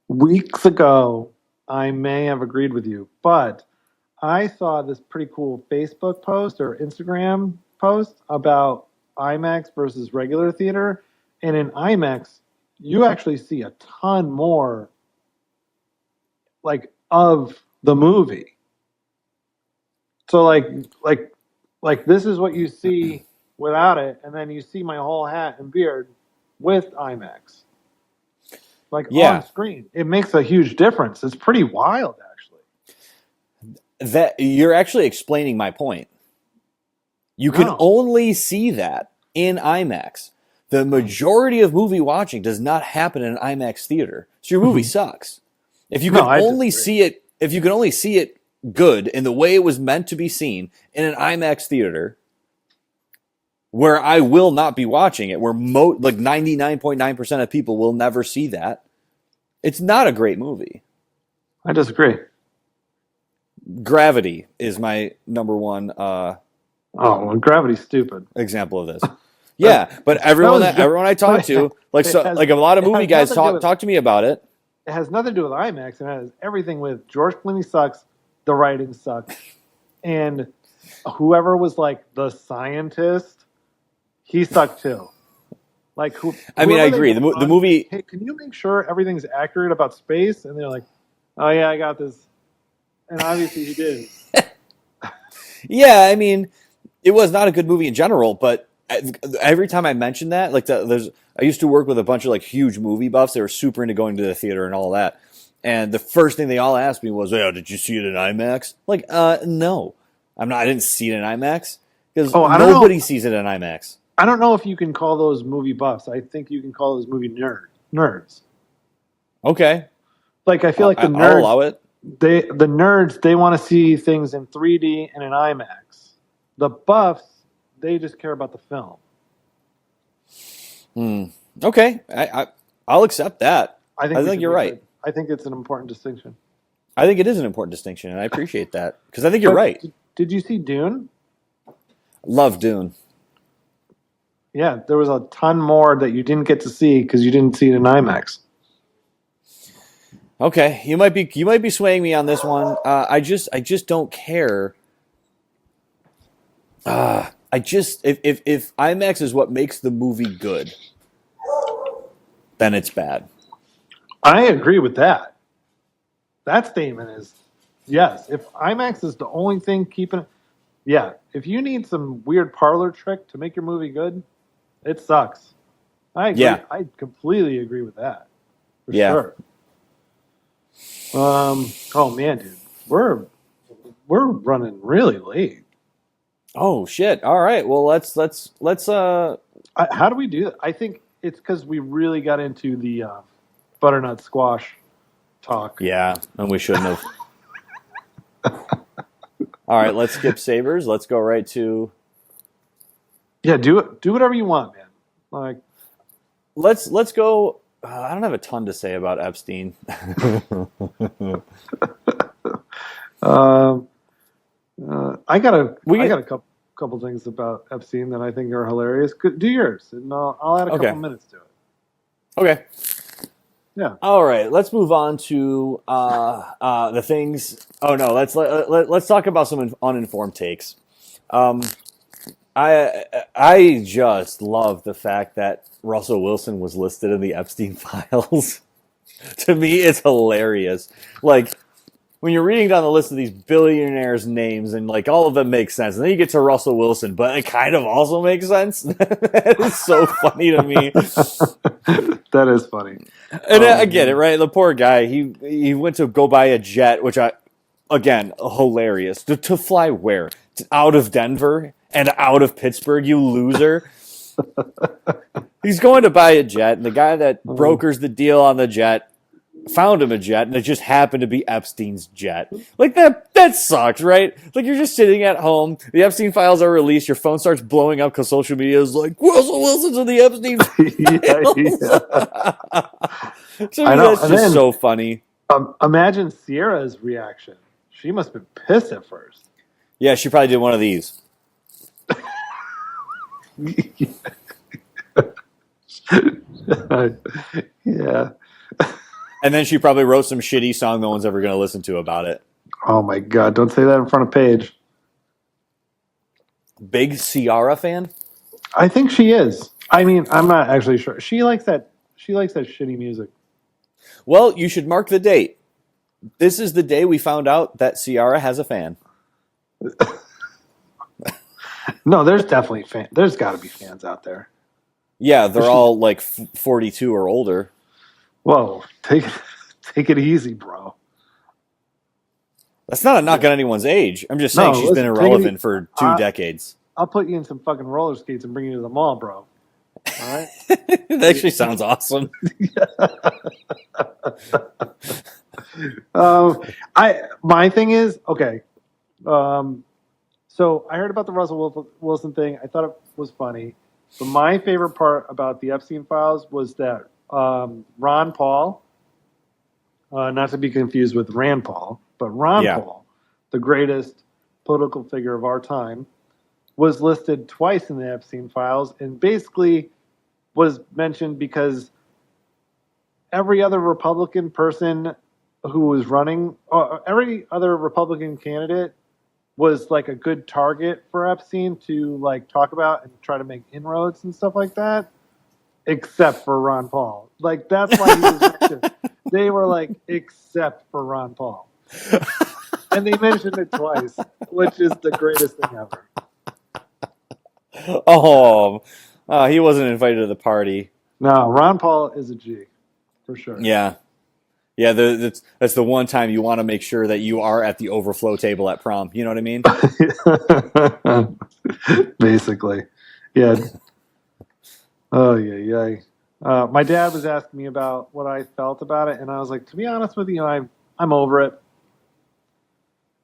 Weeks ago, I may have agreed with you, but I saw this pretty cool Facebook post or Instagram post about IMAX versus regular theater. And in IMAX, you actually see a ton more like of the movie. So like this is what you see without it, and then you see my whole hat and beard with IMAX. Like Yeah. on screen. It makes a huge difference. It's pretty wild actually. That you're actually explaining my point. You can No. only see that in IMAX. The majority of movie watching does not happen in an IMAX theater. So your movie sucks. If you No, can I only disagree. see it, if you can only see it good in the way it was meant to be seen in an IMAX theater, where I will not be watching it, where like 99.9% of people will never see that, it's not a great movie. I disagree. Gravity is my number one Oh, well, Gravity's stupid. example of this. That, Yeah, but that was everyone I talk but to, it has like a lot of it movie has guys nothing to do with talk to me about it. it has nothing to do with IMAX. It has everything with George Clooney sucks, the writing sucks, and whoever was like the scientist, he sucked too. Like I mean, I whoever they agree. brought The on, movie, hey, can you make sure everything's accurate about space? And they're like, oh yeah, I got this. And obviously he did. yeah, I mean, it was not a good movie in general, but every time I mention that, like I used to work with a bunch of like huge movie buffs. They were super into going to the theater and all that. And the first thing they all asked me was, "Oh, did you see it in IMAX?" Like, no, I'm not. I didn't see it in IMAX because Oh, I don't know. nobody sees it in IMAX. I don't know if you can call those movie buffs. I think you can call those movie nerds. Okay, Like I feel like the I'll nerds allow it. they want to see things in 3D and in IMAX. The buffs, they just care about the film. Okay, I'll accept that. I think I we think should you're make right. that. I think it's an important distinction. I think it is an important distinction, and I appreciate that because I think you're But right. did you see Dune? Love Dune. Yeah, there was a ton more that you didn't get to see because you didn't see it in IMAX. Okay, you might be swaying me on this one. I just don't care. If IMAX is what makes the movie good, then it's bad. I agree with that. That statement is yes. If IMAX is the only thing keeping it, yeah. If you need some weird parlor trick to make your movie good, it sucks. I agree. Yeah, I completely agree with that for yeah. sure. Oh man, dude, we're running really late. Oh shit! All right. Well, let's. How do we do that? I think it's because we really got into the butternut squash talk. Yeah, and we shouldn't have. All right, let's skip Sabers. Let's go right to. Yeah, do it. Do whatever you want, man. Like, Let's go. I don't have a ton to say about Epstein. um, I got a We I get, got a couple things about Epstein that I think are hilarious. Do yours, and I'll add a couple okay. minutes to it. Okay. Yeah. All right. Let's move on to the things. Oh no. Let's talk about some uninformed takes. Um, I just love the fact that Russell Wilson was listed in the Epstein files. To me, it's hilarious. Like when you're reading down the list of these billionaires' names, and like all of them make sense, and then you get to Russell Wilson, but it kind of also makes sense. That is so funny to me. That is funny. And I get it, right? The poor guy, he went to go buy a jet, which again, hilarious. To fly where? Out of Denver and out of Pittsburgh, you loser. He's going to buy a jet, and the guy that brokers the deal on the jet found him a jet, and it just happened to be Epstein's jet. Like that sucks, right? Like you're just sitting at home, the Epstein files are released, your phone starts blowing up because social media is like, Russell Wilson's in the Epstein files. To me, that's just so funny. Imagine Sierra's reaction. She must have been pissed at first. Yeah, she probably did one of these. Yeah. And then she probably wrote some shitty song no one's ever going to listen to about it. Oh my God! Don't say that in front of Paige. Big Ciara fan? I think she is. I mean, I'm not actually sure. She likes that. She likes that shitty music. Well, you should mark the date. This is the day we found out that Ciara has a fan. No, there's definitely fans. There's got to be fans out there. Yeah, they're all like 42 or older. Whoa, take it easy, bro. That's not a knock on anyone's age. I'm just saying she's been irrelevant for 2 decades. I'll put you in some fucking roller skates and bring you to the mall, bro. All right. That actually sounds awesome. My thing is okay. Um, so I heard about the Russell Wilson thing. I thought it was funny, but my favorite part about the Epstein files was that Ron Paul, not to be confused with Rand Paul, but Ron Yeah. Paul, the greatest political figure of our time, was listed twice in the Epstein files, and basically was mentioned because every other Republican person who was running, every other Republican candidate was like a good target for Epstein to like talk about and try to make inroads and stuff like that, except for Ron Paul. Like that's why he was mentioned. They were like, except for Ron Paul, and they mentioned it twice, which is the greatest thing ever. Oh, he wasn't invited to the party. No, Ron Paul is a G for sure. Yeah. Yeah, that's the one time you want to make sure that you are at the overflow table at prom. You know what I mean? Basically, yeah. Oh yeah, yeah. My dad was asking me about what I felt about it, and I was like, to be honest with you, I'm over it.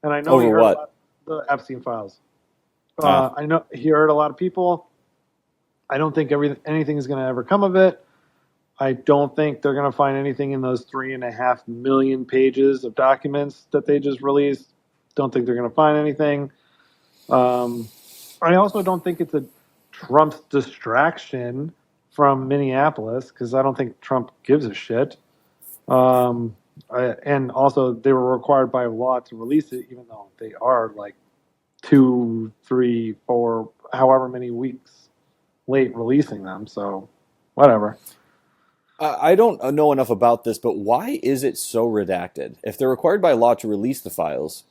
And I know he Over heard what? about the Epstein files. Ah, I know he heard a lot of people. I don't think anything is going to ever come of it. I don't think they're going to find anything in those 3.5 million pages of documents that they just released. Don't think they're going to find anything. I also don't think it's a Trump's distraction from Minneapolis because I don't think Trump gives a shit. And also, they were required by law to release it, even though they are like 2, 3, 4, however many weeks late releasing them. So, whatever. I don't know enough about this, but why is it so redacted? If they're required by law to release the files,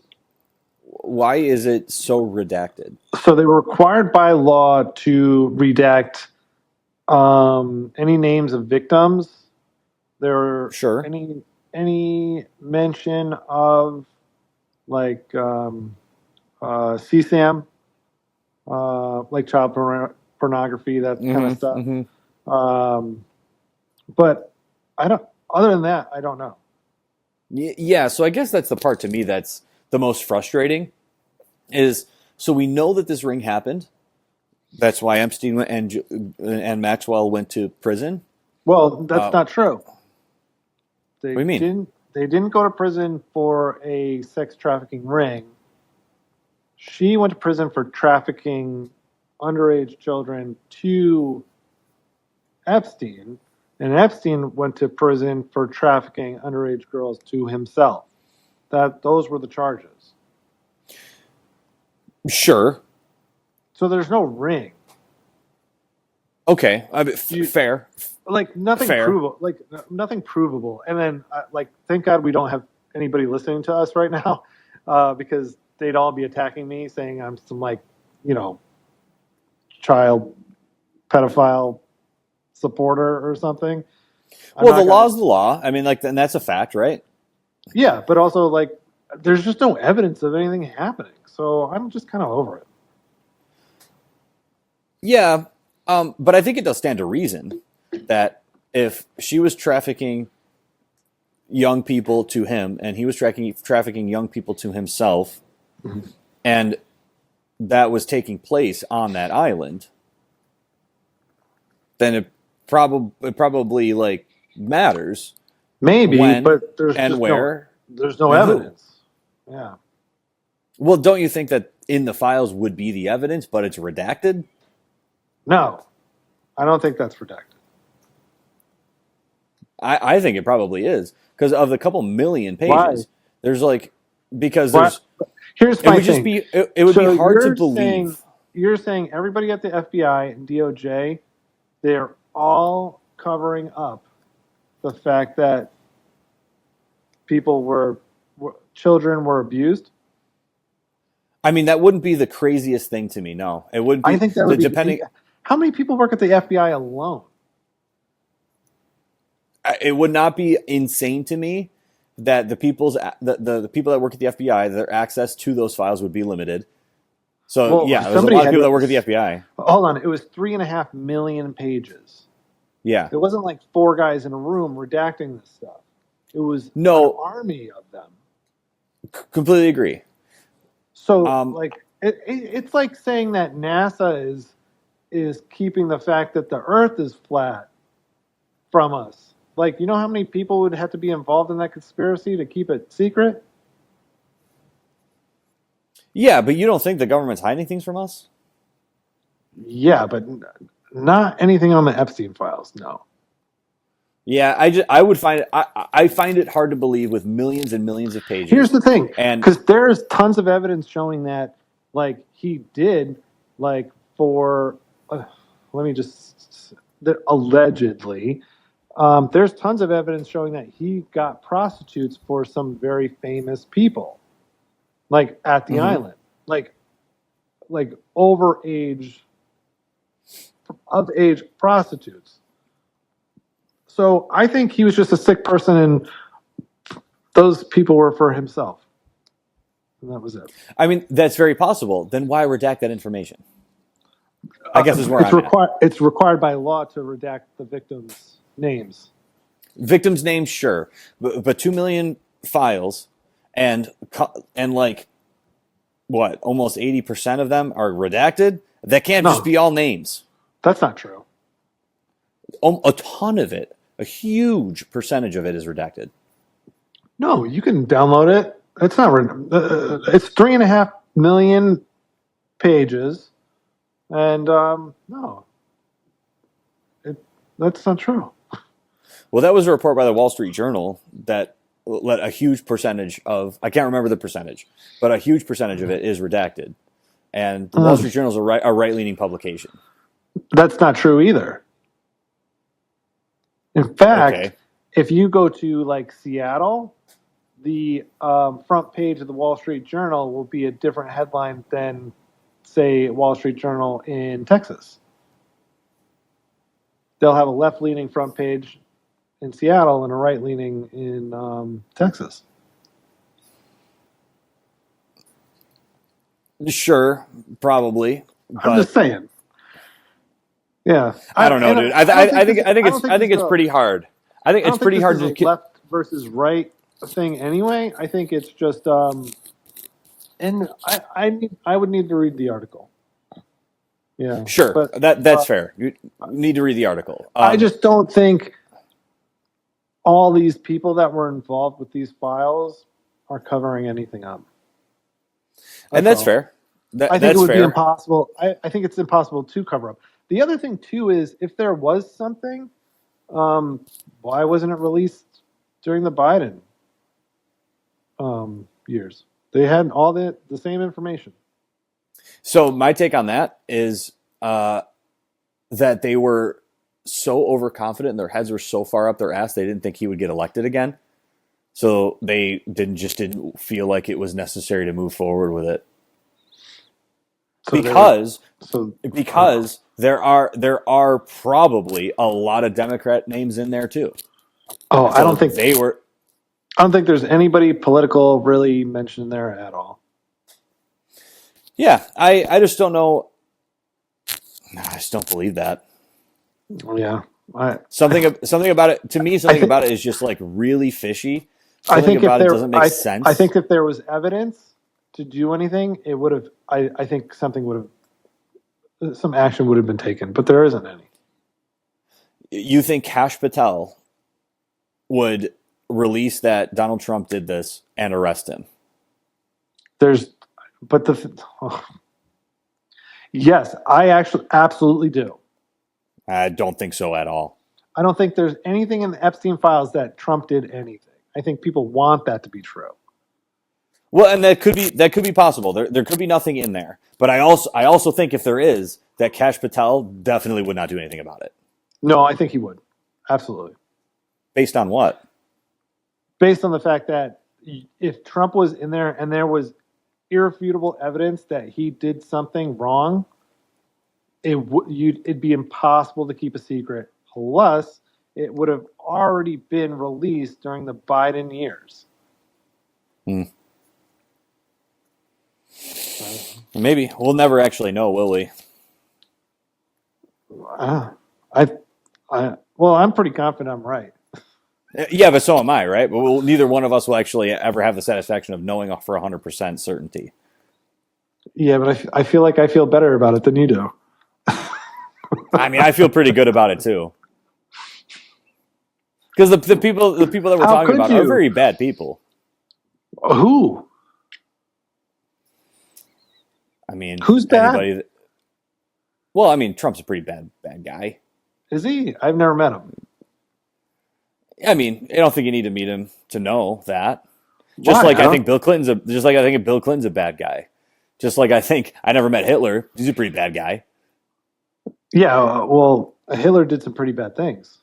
why is it so redacted? So they were required by law to redact any names of victims. There were Sure. any mention of like CSAM, like child pornography, that kind of Mm-hmm. stuff. Mm-hmm. Um, but I don't. Other than that, I don't know. Yeah, so I guess that's the part to me that's the most frustrating is so we know that this ring happened. That's why Epstein went and Maxwell went to prison. Well, that's What not true. They do you mean? didn't. They didn't go to prison for a sex trafficking ring. She went to prison for trafficking underage children to Epstein, and Epstein went to prison for trafficking underage girls to himself. Those were the charges. Sure. So there's no ring. Okay. I mean, You fair. like nothing Fair. provable. Like nothing provable. And then like thank God we don't have anybody listening to us right now, because they'd all be attacking me saying I'm some like you know child pedophile supporter or something. I'm Well, the not law gonna. is the law. I mean, like, and that's a fact, right? Yeah, but also like there's just no evidence of anything happening. So I'm just kind of over it. Yeah. But I think it does stand to reason that if she was trafficking young people to him and he was trafficking young people to himself, Mhm. and that was taking place on that island, then it probably like matters Maybe, when but there's and just no where there's no and who. evidence. Yeah. Well, don't you think that in the files would be the evidence, but it's redacted? No, I don't think that's redacted. I think it probably is because of the couple million Why? pages. There's like because Why? there's Here's it my would just thing. be it would be So hard to believe. you're saying everybody at the FBI and DOJ, they're all covering up the fact that people children were abused. I mean, that wouldn't be the craziest thing to me. No, it wouldn't I be think that the would be. depending. How many people work at the FBI alone? It would not be insane to me that the people that work at the FBI, their access to those files would be limited. So Well, yeah, there's a somebody lot of had people that work at the FBI. hold on. It was 3.5 million pages. Yeah. It wasn't like 4 guys in a room redacting this stuff. It was an No, army of them. completely agree. So, Um, like, it's like saying that NASA is keeping the fact that the Earth is flat from us. Like, you know how many people would have to be involved in that conspiracy to keep it secret? yeah, but you don't think the government's hiding things from us? Yeah, but not anything on the Epstein files. No. Yeah, I would find it I find it hard to believe with millions and millions of Here's pages. the thing, And because there's tons of evidence showing that, like, he did, like, for, let me just, that allegedly, there's tons of evidence showing that he got prostitutes for some very famous people, like at the mhm. island, like over age, of age prostitutes. So I think he was just a sick person, and those people were for himself, and that was it. I mean, that's very possible. Then why redact that information? I guess is where It's I'm at. required. It's required by law to redact the victims' names. Victims' names, sure, but 2 million files, and like what, almost 80% of them are redacted. That can't just No, be all names. that's not true. A ton of it, a huge percentage of it is redacted. No, you can download it. It's not. It's 3.5 million pages, and no, it, that's not true. Well, that was a report by the Wall Street Journal that let a huge percentage of, I can't remember the percentage, but a huge percentage of it is redacted. And the Wall Street Journal is a right-leaning publication. That's not true either. In fact, Okay. if you go to like Seattle, the front page of the Wall Street Journal will be a different headline than, say, Wall Street Journal in Texas. They'll have a left-leaning front page in Seattle and a right-leaning in Texas. Sure, probably, I'm just but saying. Yeah, I don't know, dude. I think it's pretty hard. I think I it's don't think pretty this hard is a to. left versus right thing anyway. I think it's just, and I would need to read the article. Yeah, Sure, but that's fair. You need to read the article. I just don't think all these people that were involved with these files are covering anything up. And That's that's all. fair. I think it That's would be fair. impossible. I think it's impossible to cover up. The other thing too is if there was something, um, why wasn't it released during the Biden years? They had all the same information. So my take on that is that they were so overconfident and their heads were so far up their ass they didn't think he would get elected again. So they didn't feel like it was necessary to move forward with it. So they were because so because there are probably a lot of Democrat names in there too. oh And so they were. I don't think there's anybody political really mentioned there at all. Yeah, I just don't know. I just don't believe that. Yeah, I Something about it, to me, I something think about it is just like really fishy. I Something think if about it there doesn't make I sense. think if there was evidence to do anything, it would have. I think something would have, some action would have been taken, but there isn't any. You think Kash Patel would release that Donald Trump did this and arrest him? There's, but oh, yes, I actually absolutely do. I don't think so at all. I don't think there's anything in the Epstein files that Trump did anything. I think people want that to be true. Well, and that could be possible. There could be nothing in there, but I also think if there is, that Kash Patel definitely would not do anything about it. No, I think he would. Absolutely. Based on what? Based on the fact that if Trump was in there and there was irrefutable evidence that he did something wrong, it'd be impossible to keep a secret. Plus, it would have already been released during the Biden years. Hmm. Maybe we'll never actually know, will we? Uh, I, well, I'm pretty confident I'm right. Yeah, but so am I, right? But neither one of us will actually ever have the satisfaction of knowing for 100% certainty. Yeah, but I feel like I feel better about it than you do. I mean, I feel pretty good about it too, because the people that we're How talking could about are you? very bad people. Who? I mean, Who's bad? anybody. Well, I mean, Trump's a pretty bad guy. Is he? I've never met him. I mean, I don't think you need to meet him to know that. Just Why? like I I don't. think Bill Clinton's a just like I think Bill Clinton's a bad guy. Just like I think I never met Hitler. He's a pretty bad guy. Yeah. Well, Hitler did some pretty bad things.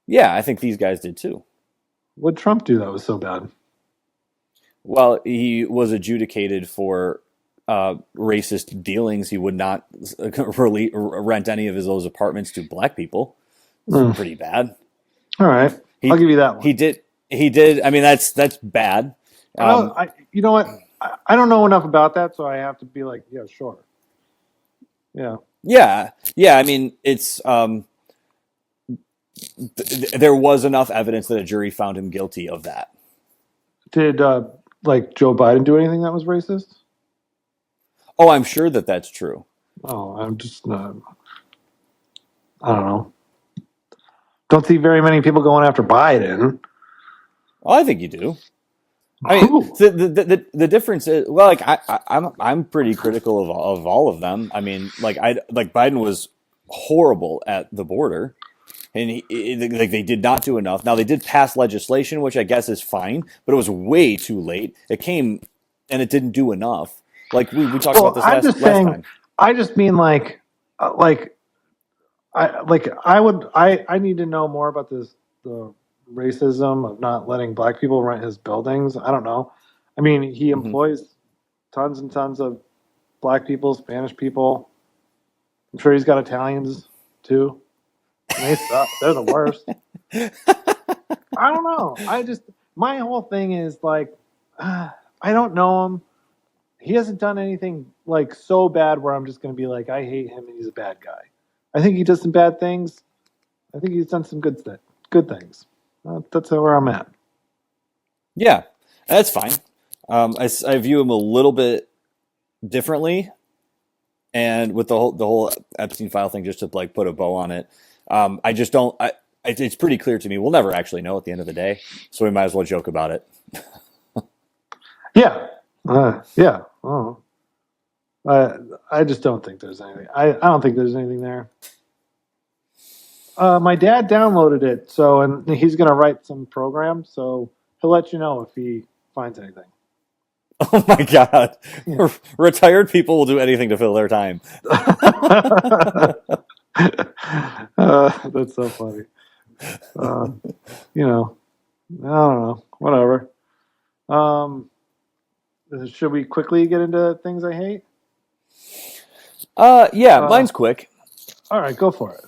Yeah, I think these guys did too. What did Trump do that was so bad? Well, he was adjudicated for racist dealings. He would not rent any of those apartments to black people. It's Hmm. pretty bad. All right, I'll He give you that one. he did he did. I mean, that's bad. Well, Um, you know what? I don't know enough about that, so I have to be like, yeah, sure. Yeah. yeah, yeah. I mean, it's there was enough evidence that a jury found him guilty of that. Did like Joe Biden do anything that was racist? Oh, I'm sure that that's true. Oh, I'm just I don't know. Don't see very many people going after Biden. Oh, I think you do. I mean, Who? the difference is well, like I'm pretty critical of all of them. I mean, like Biden was horrible at the border, and like they did not do enough. Now they did pass legislation, which I guess is fine, but it was way too late. It came and it didn't do enough. Like we talked about Well, this I'm just last saying. time. I just mean I need to know more about the racism of not letting black people rent his buildings. I don't know. I mean, he Hmm. employs tons and tons of black people, Spanish people. I'm sure he's got Italians too. And they suck. They're the worst. I don't know. My whole thing is like I don't know him. He hasn't done anything like so bad where I'm just going to be like I hate him and he's a bad guy. I think he does some bad things. I think he's done some good things. That's where I'm at. Yeah, that's fine. I view him a little bit differently, and with the whole Epstein file thing, just to like put a bow on it, I just don't. It's pretty clear to me we'll never actually know at the end of the day, so we might as well joke about it. Yeah, yeah. Oh. I just don't think there's anything. I don't think there's anything there. My dad downloaded it, and he's going to write some program, so he'll let you know if he finds anything. Oh my god, Yeah. retired people will do anything to fill their time. That's so funny. Uh, you know, I don't know. Whatever. Um, should we quickly get into things I hate? Yeah, Uh, mine's quick. all right, go for it.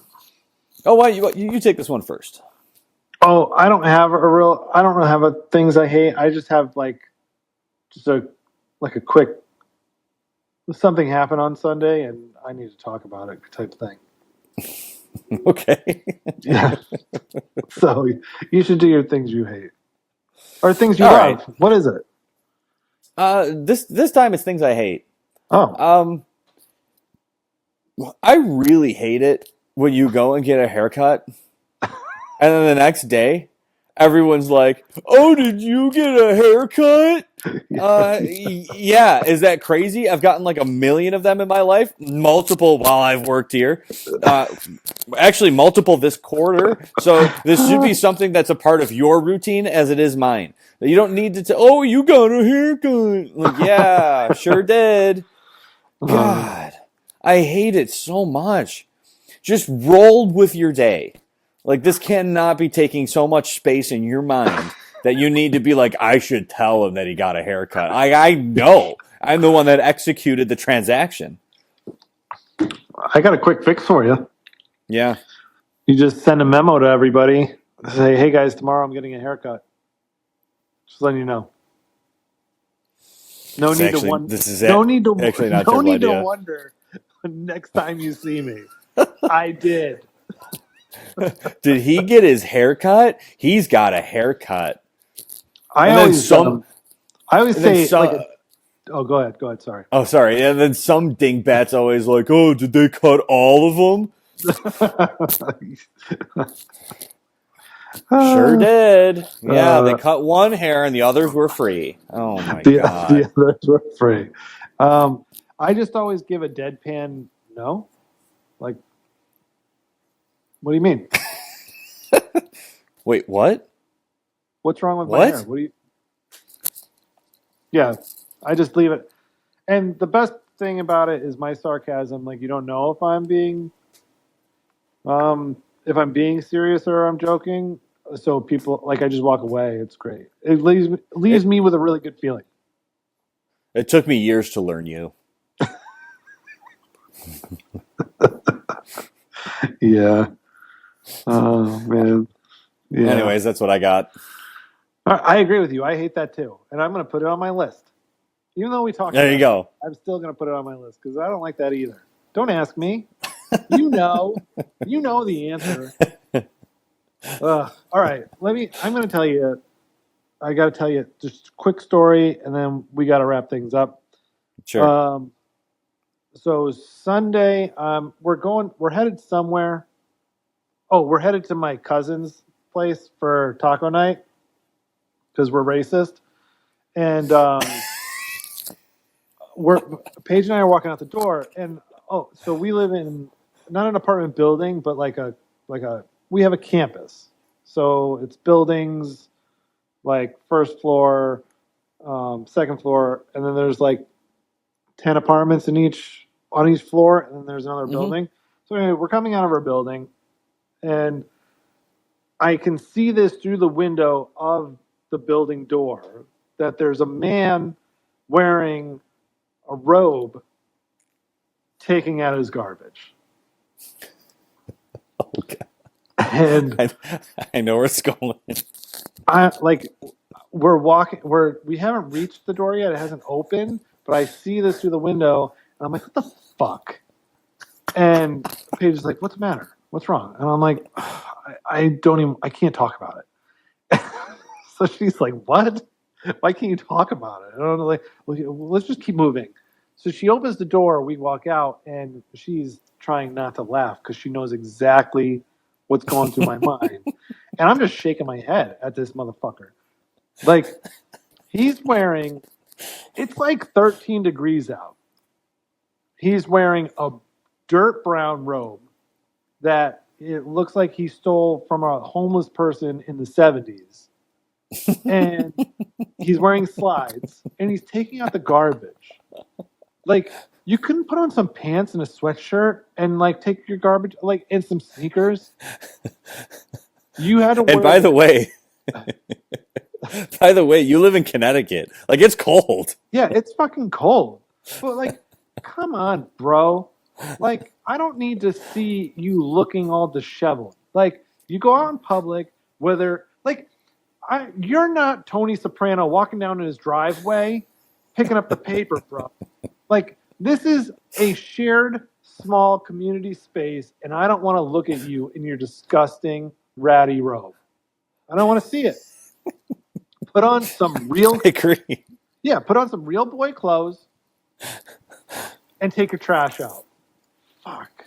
Oh, why you take this one first? Oh, I don't really have a things I hate. I just have like just a quick something happened on Sunday and I need to talk about it type thing. Okay. Yeah. So you should do your things you hate or things you All love. right. What is it? This time it's things I hate. Oh, Um, I really hate it when you go and get a haircut, and then the next day, everyone's like, "Oh, did you get a haircut?" Yeah, is that crazy? I've gotten like a million of them in my life, multiple while I've worked here. Uh, Actually, multiple this quarter. So this should be something that's a part of your routine as it is mine. You don't need to. Oh, you got a haircut? Like, yeah, sure did. God, I hate it so much. Just roll with your day. Like this cannot be taking so much space in your mind that you need to be like, I should tell him that he got a haircut. I know. I'm the one that executed the transaction. I got a quick fix for you. Yeah. You just send a memo to everybody. Say, hey guys, tomorrow I'm getting a haircut. Just letting you know. No It's need to actually wonder. this is No need to. actually not a No terrible need to idea. wonder. Next time you see me, I did. Did he get his haircut? He's got a haircut. I And then always. some I always and then say like some a. Oh, go ahead. Go ahead. Sorry. oh sorry. And then some dingbat's always like, "Oh, did they cut all of them?" Sure did. Yeah, they Uh, cut one hair and the others were free. Oh my the god. others were free. I just always give a deadpan no. Like, what do you mean? Wait, what? What's wrong with my hair? What? What do you? Yeah, I just leave it. And the best thing about it is my sarcasm. Like, you don't know if I'm being serious or I'm joking. So people like I just walk away. It's great. It leaves It me with a really good feeling. it took me years to learn you. Yeah. Oh man. Yeah. Anyways, that's what I got. I agree with you. I hate that too, and I'm going to put it on my list. Even though we talked There you about it, go. I'm still going to put it on my list because I don't like that either. Don't ask me. You know. You know the answer. All right. I'm going to tell you. I got to tell you just a quick story, and then we got to wrap things up. Sure. So Sunday, we're headed somewhere. Oh, we're headed to my cousin's place for taco night because we're racist, and we're Paige and I are walking out the door, and so we live in not an apartment building, but we have a campus, so it's buildings like first floor, second floor, and then there's like 10 apartments on each floor, and then there's another Mm-hmm. building. So anyway, we're coming out of our building, and I can see this through the window of the building door that there's a man wearing a robe taking out his garbage. Okay. And I know where it's going. I like we're walking we haven't reached the door yet. It hasn't opened, but I see this through the window and I'm like, what the fuck? And Paige is like, what's the matter? What's wrong? And I'm like, I can't talk about it. So she's like, what? Why can't you talk about it? And I'm like, well, let's just keep moving. So she opens the door, we walk out, and she's trying not to laugh because she knows exactly what's going through my mind. And I'm just shaking my head at this motherfucker. Like, it's like 13 degrees out. He's wearing a dirt brown robe that it looks like he stole from a homeless person in the 70s. And he's wearing slides and he's taking out the garbage. Like, you couldn't put on some pants and a sweatshirt and like take your garbage like and some sneakers. You had to And wear by the way, you live in Connecticut. Like it's cold. yeah, it's fucking cold. But like, come on, bro. Like, I don't need to see you looking all disheveled. Like, you go out in public, whether like you're not Tony Soprano walking down in his driveway picking up the paper, bro. Like, this is a shared small community space, and I don't want to look at you in your disgusting ratty robe. I don't want to see it. Put on some real I agree. yeah, put on some real boy clothes and take your trash out. Fuck.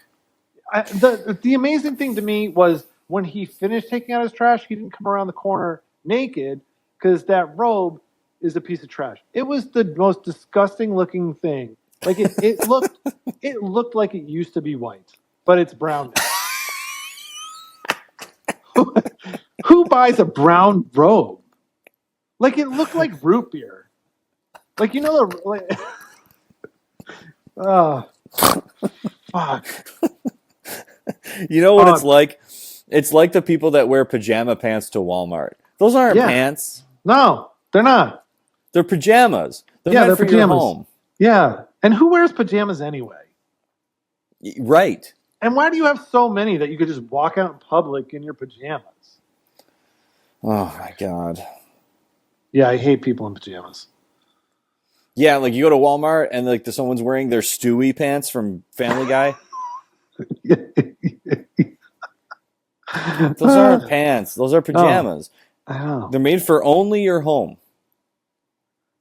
The amazing thing to me was when he finished taking out his trash, he didn't come around the corner naked because that robe is a piece of trash. It was the most disgusting looking thing. Like it looked like it used to be white, but it's brown now. Who buys a brown robe? Like, it looked like root beer. Like, you know the like, oh fuck. You know what it's like? It's like the people that wear pajama pants to Walmart. Those aren't Yeah. pants. No, they're not. They're pajamas. They're Yeah, meant they're for your pajamas. home. Yeah. And who wears pajamas anyway? Right. And why do you have so many that you could just walk out in public in your pajamas? Oh my god. Yeah, I hate people in pajamas. Yeah, like you go to Walmart and like someone's wearing their Stewie pants from Family Guy. Those aren't pants. Those are No, pajamas. I know. They're made for only your home.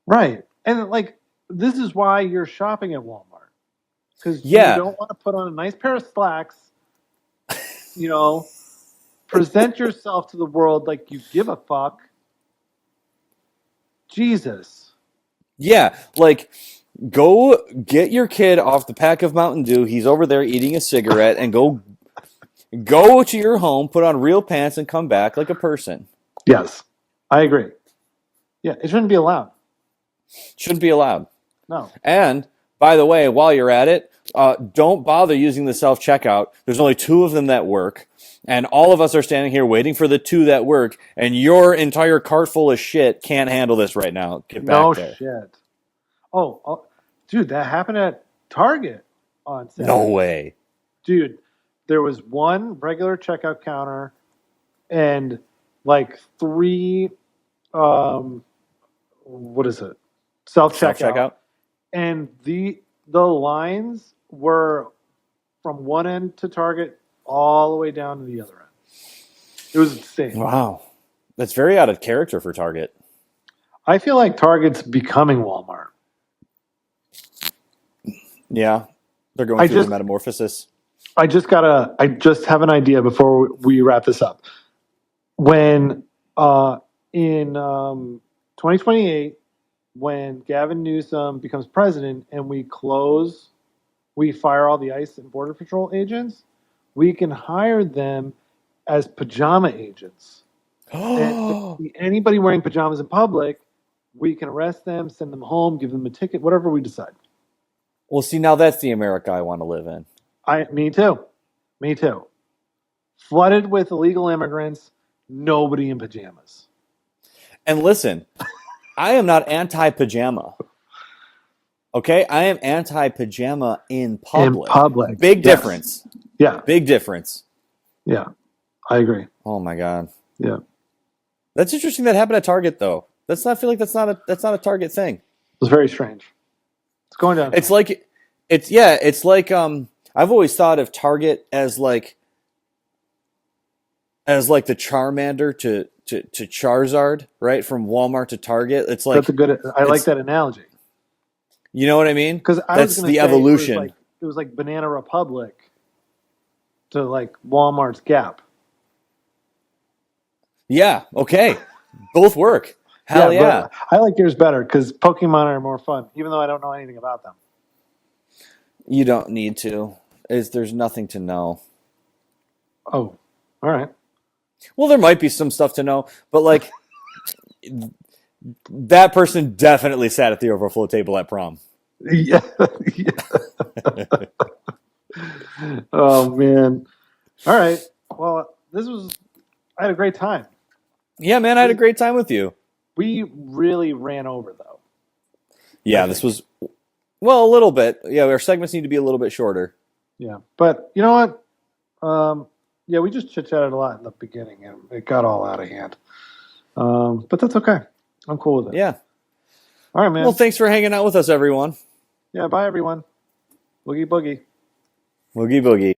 Right. And like this is why you're shopping at Walmart. Because you Yeah, don't want to put on a nice pair of slacks, you know, present yourself to the world like you give a fuck. Jesus. yeah. Like, go get your kid off the pack of Mountain Dew. He's over there eating a cigarette, and go to your home, put on real pants, and come back like a person. Yes. I agree. Yeah, it shouldn't be allowed. Shouldn't be allowed. No. And by the way, while you're at it, don't bother using the self checkout. There's only 2 of them that work, and all of us are standing here waiting for the 2 that work. And your entire cart full of shit can't handle this right now. Get back No there. shit. Dude, that happened at Target on No Saturday. way. Dude, there was one regular checkout counter and like 3 what is it? Self Self checkout. checkout. And the lines were from one end to Target all the way down to the other end. It was insane. Wow, that's very out of character for Target. I feel like Target's becoming Walmart. Yeah, they're going I through just the metamorphosis. I just have an idea before we wrap this up. When in 2028, when Gavin Newsom becomes president and we fire all the ICE and Border Patrol agents, we can hire them as pajama agents. And if we see anybody wearing pajamas in public, we can arrest them, send them home, give them a ticket, whatever we decide. Well, see, now that's the America I want to live in. Me too. Me too. Flooded with illegal immigrants, nobody in pajamas. And listen, I am not anti-pajama. Okay, I am anti-pajama in public. In public. Big Yes. difference. Yeah. Big difference. Yeah. I agree. Oh my god. Yeah. That's interesting that happened at Target though. I feel like that's not a Target thing. It's very strange. It's going down. It's like I've always thought of Target as like the Charmander to Charizard, right? From Walmart to Target. It's like That's a good. I like that analogy you know what I mean? because I That's was going the to say evolution. It was like Banana Republic to like Walmart's Gap. Yeah, okay. Both work. Hell yeah. But I like yours better because Pokemon are more fun, even though I don't know anything about them. You don't need to. There's nothing to know. Oh, all right. Well, there might be some stuff to know, but like that person definitely sat at the overflow table at prom. Yeah. Oh man. All right. Well, I had a great time. Yeah, man, I had a great time with you. We really ran over though. Yeah, this was a little bit. Yeah, our segments need to be a little bit shorter. Yeah, but you know what? Yeah, we just chit chatted a lot in the beginning, and it got all out of hand. But that's okay. I'm cool with it. Yeah. All right, man. Well, thanks for hanging out with us, everyone. Yeah, bye everyone. Boogie boogie. Boogie boogie.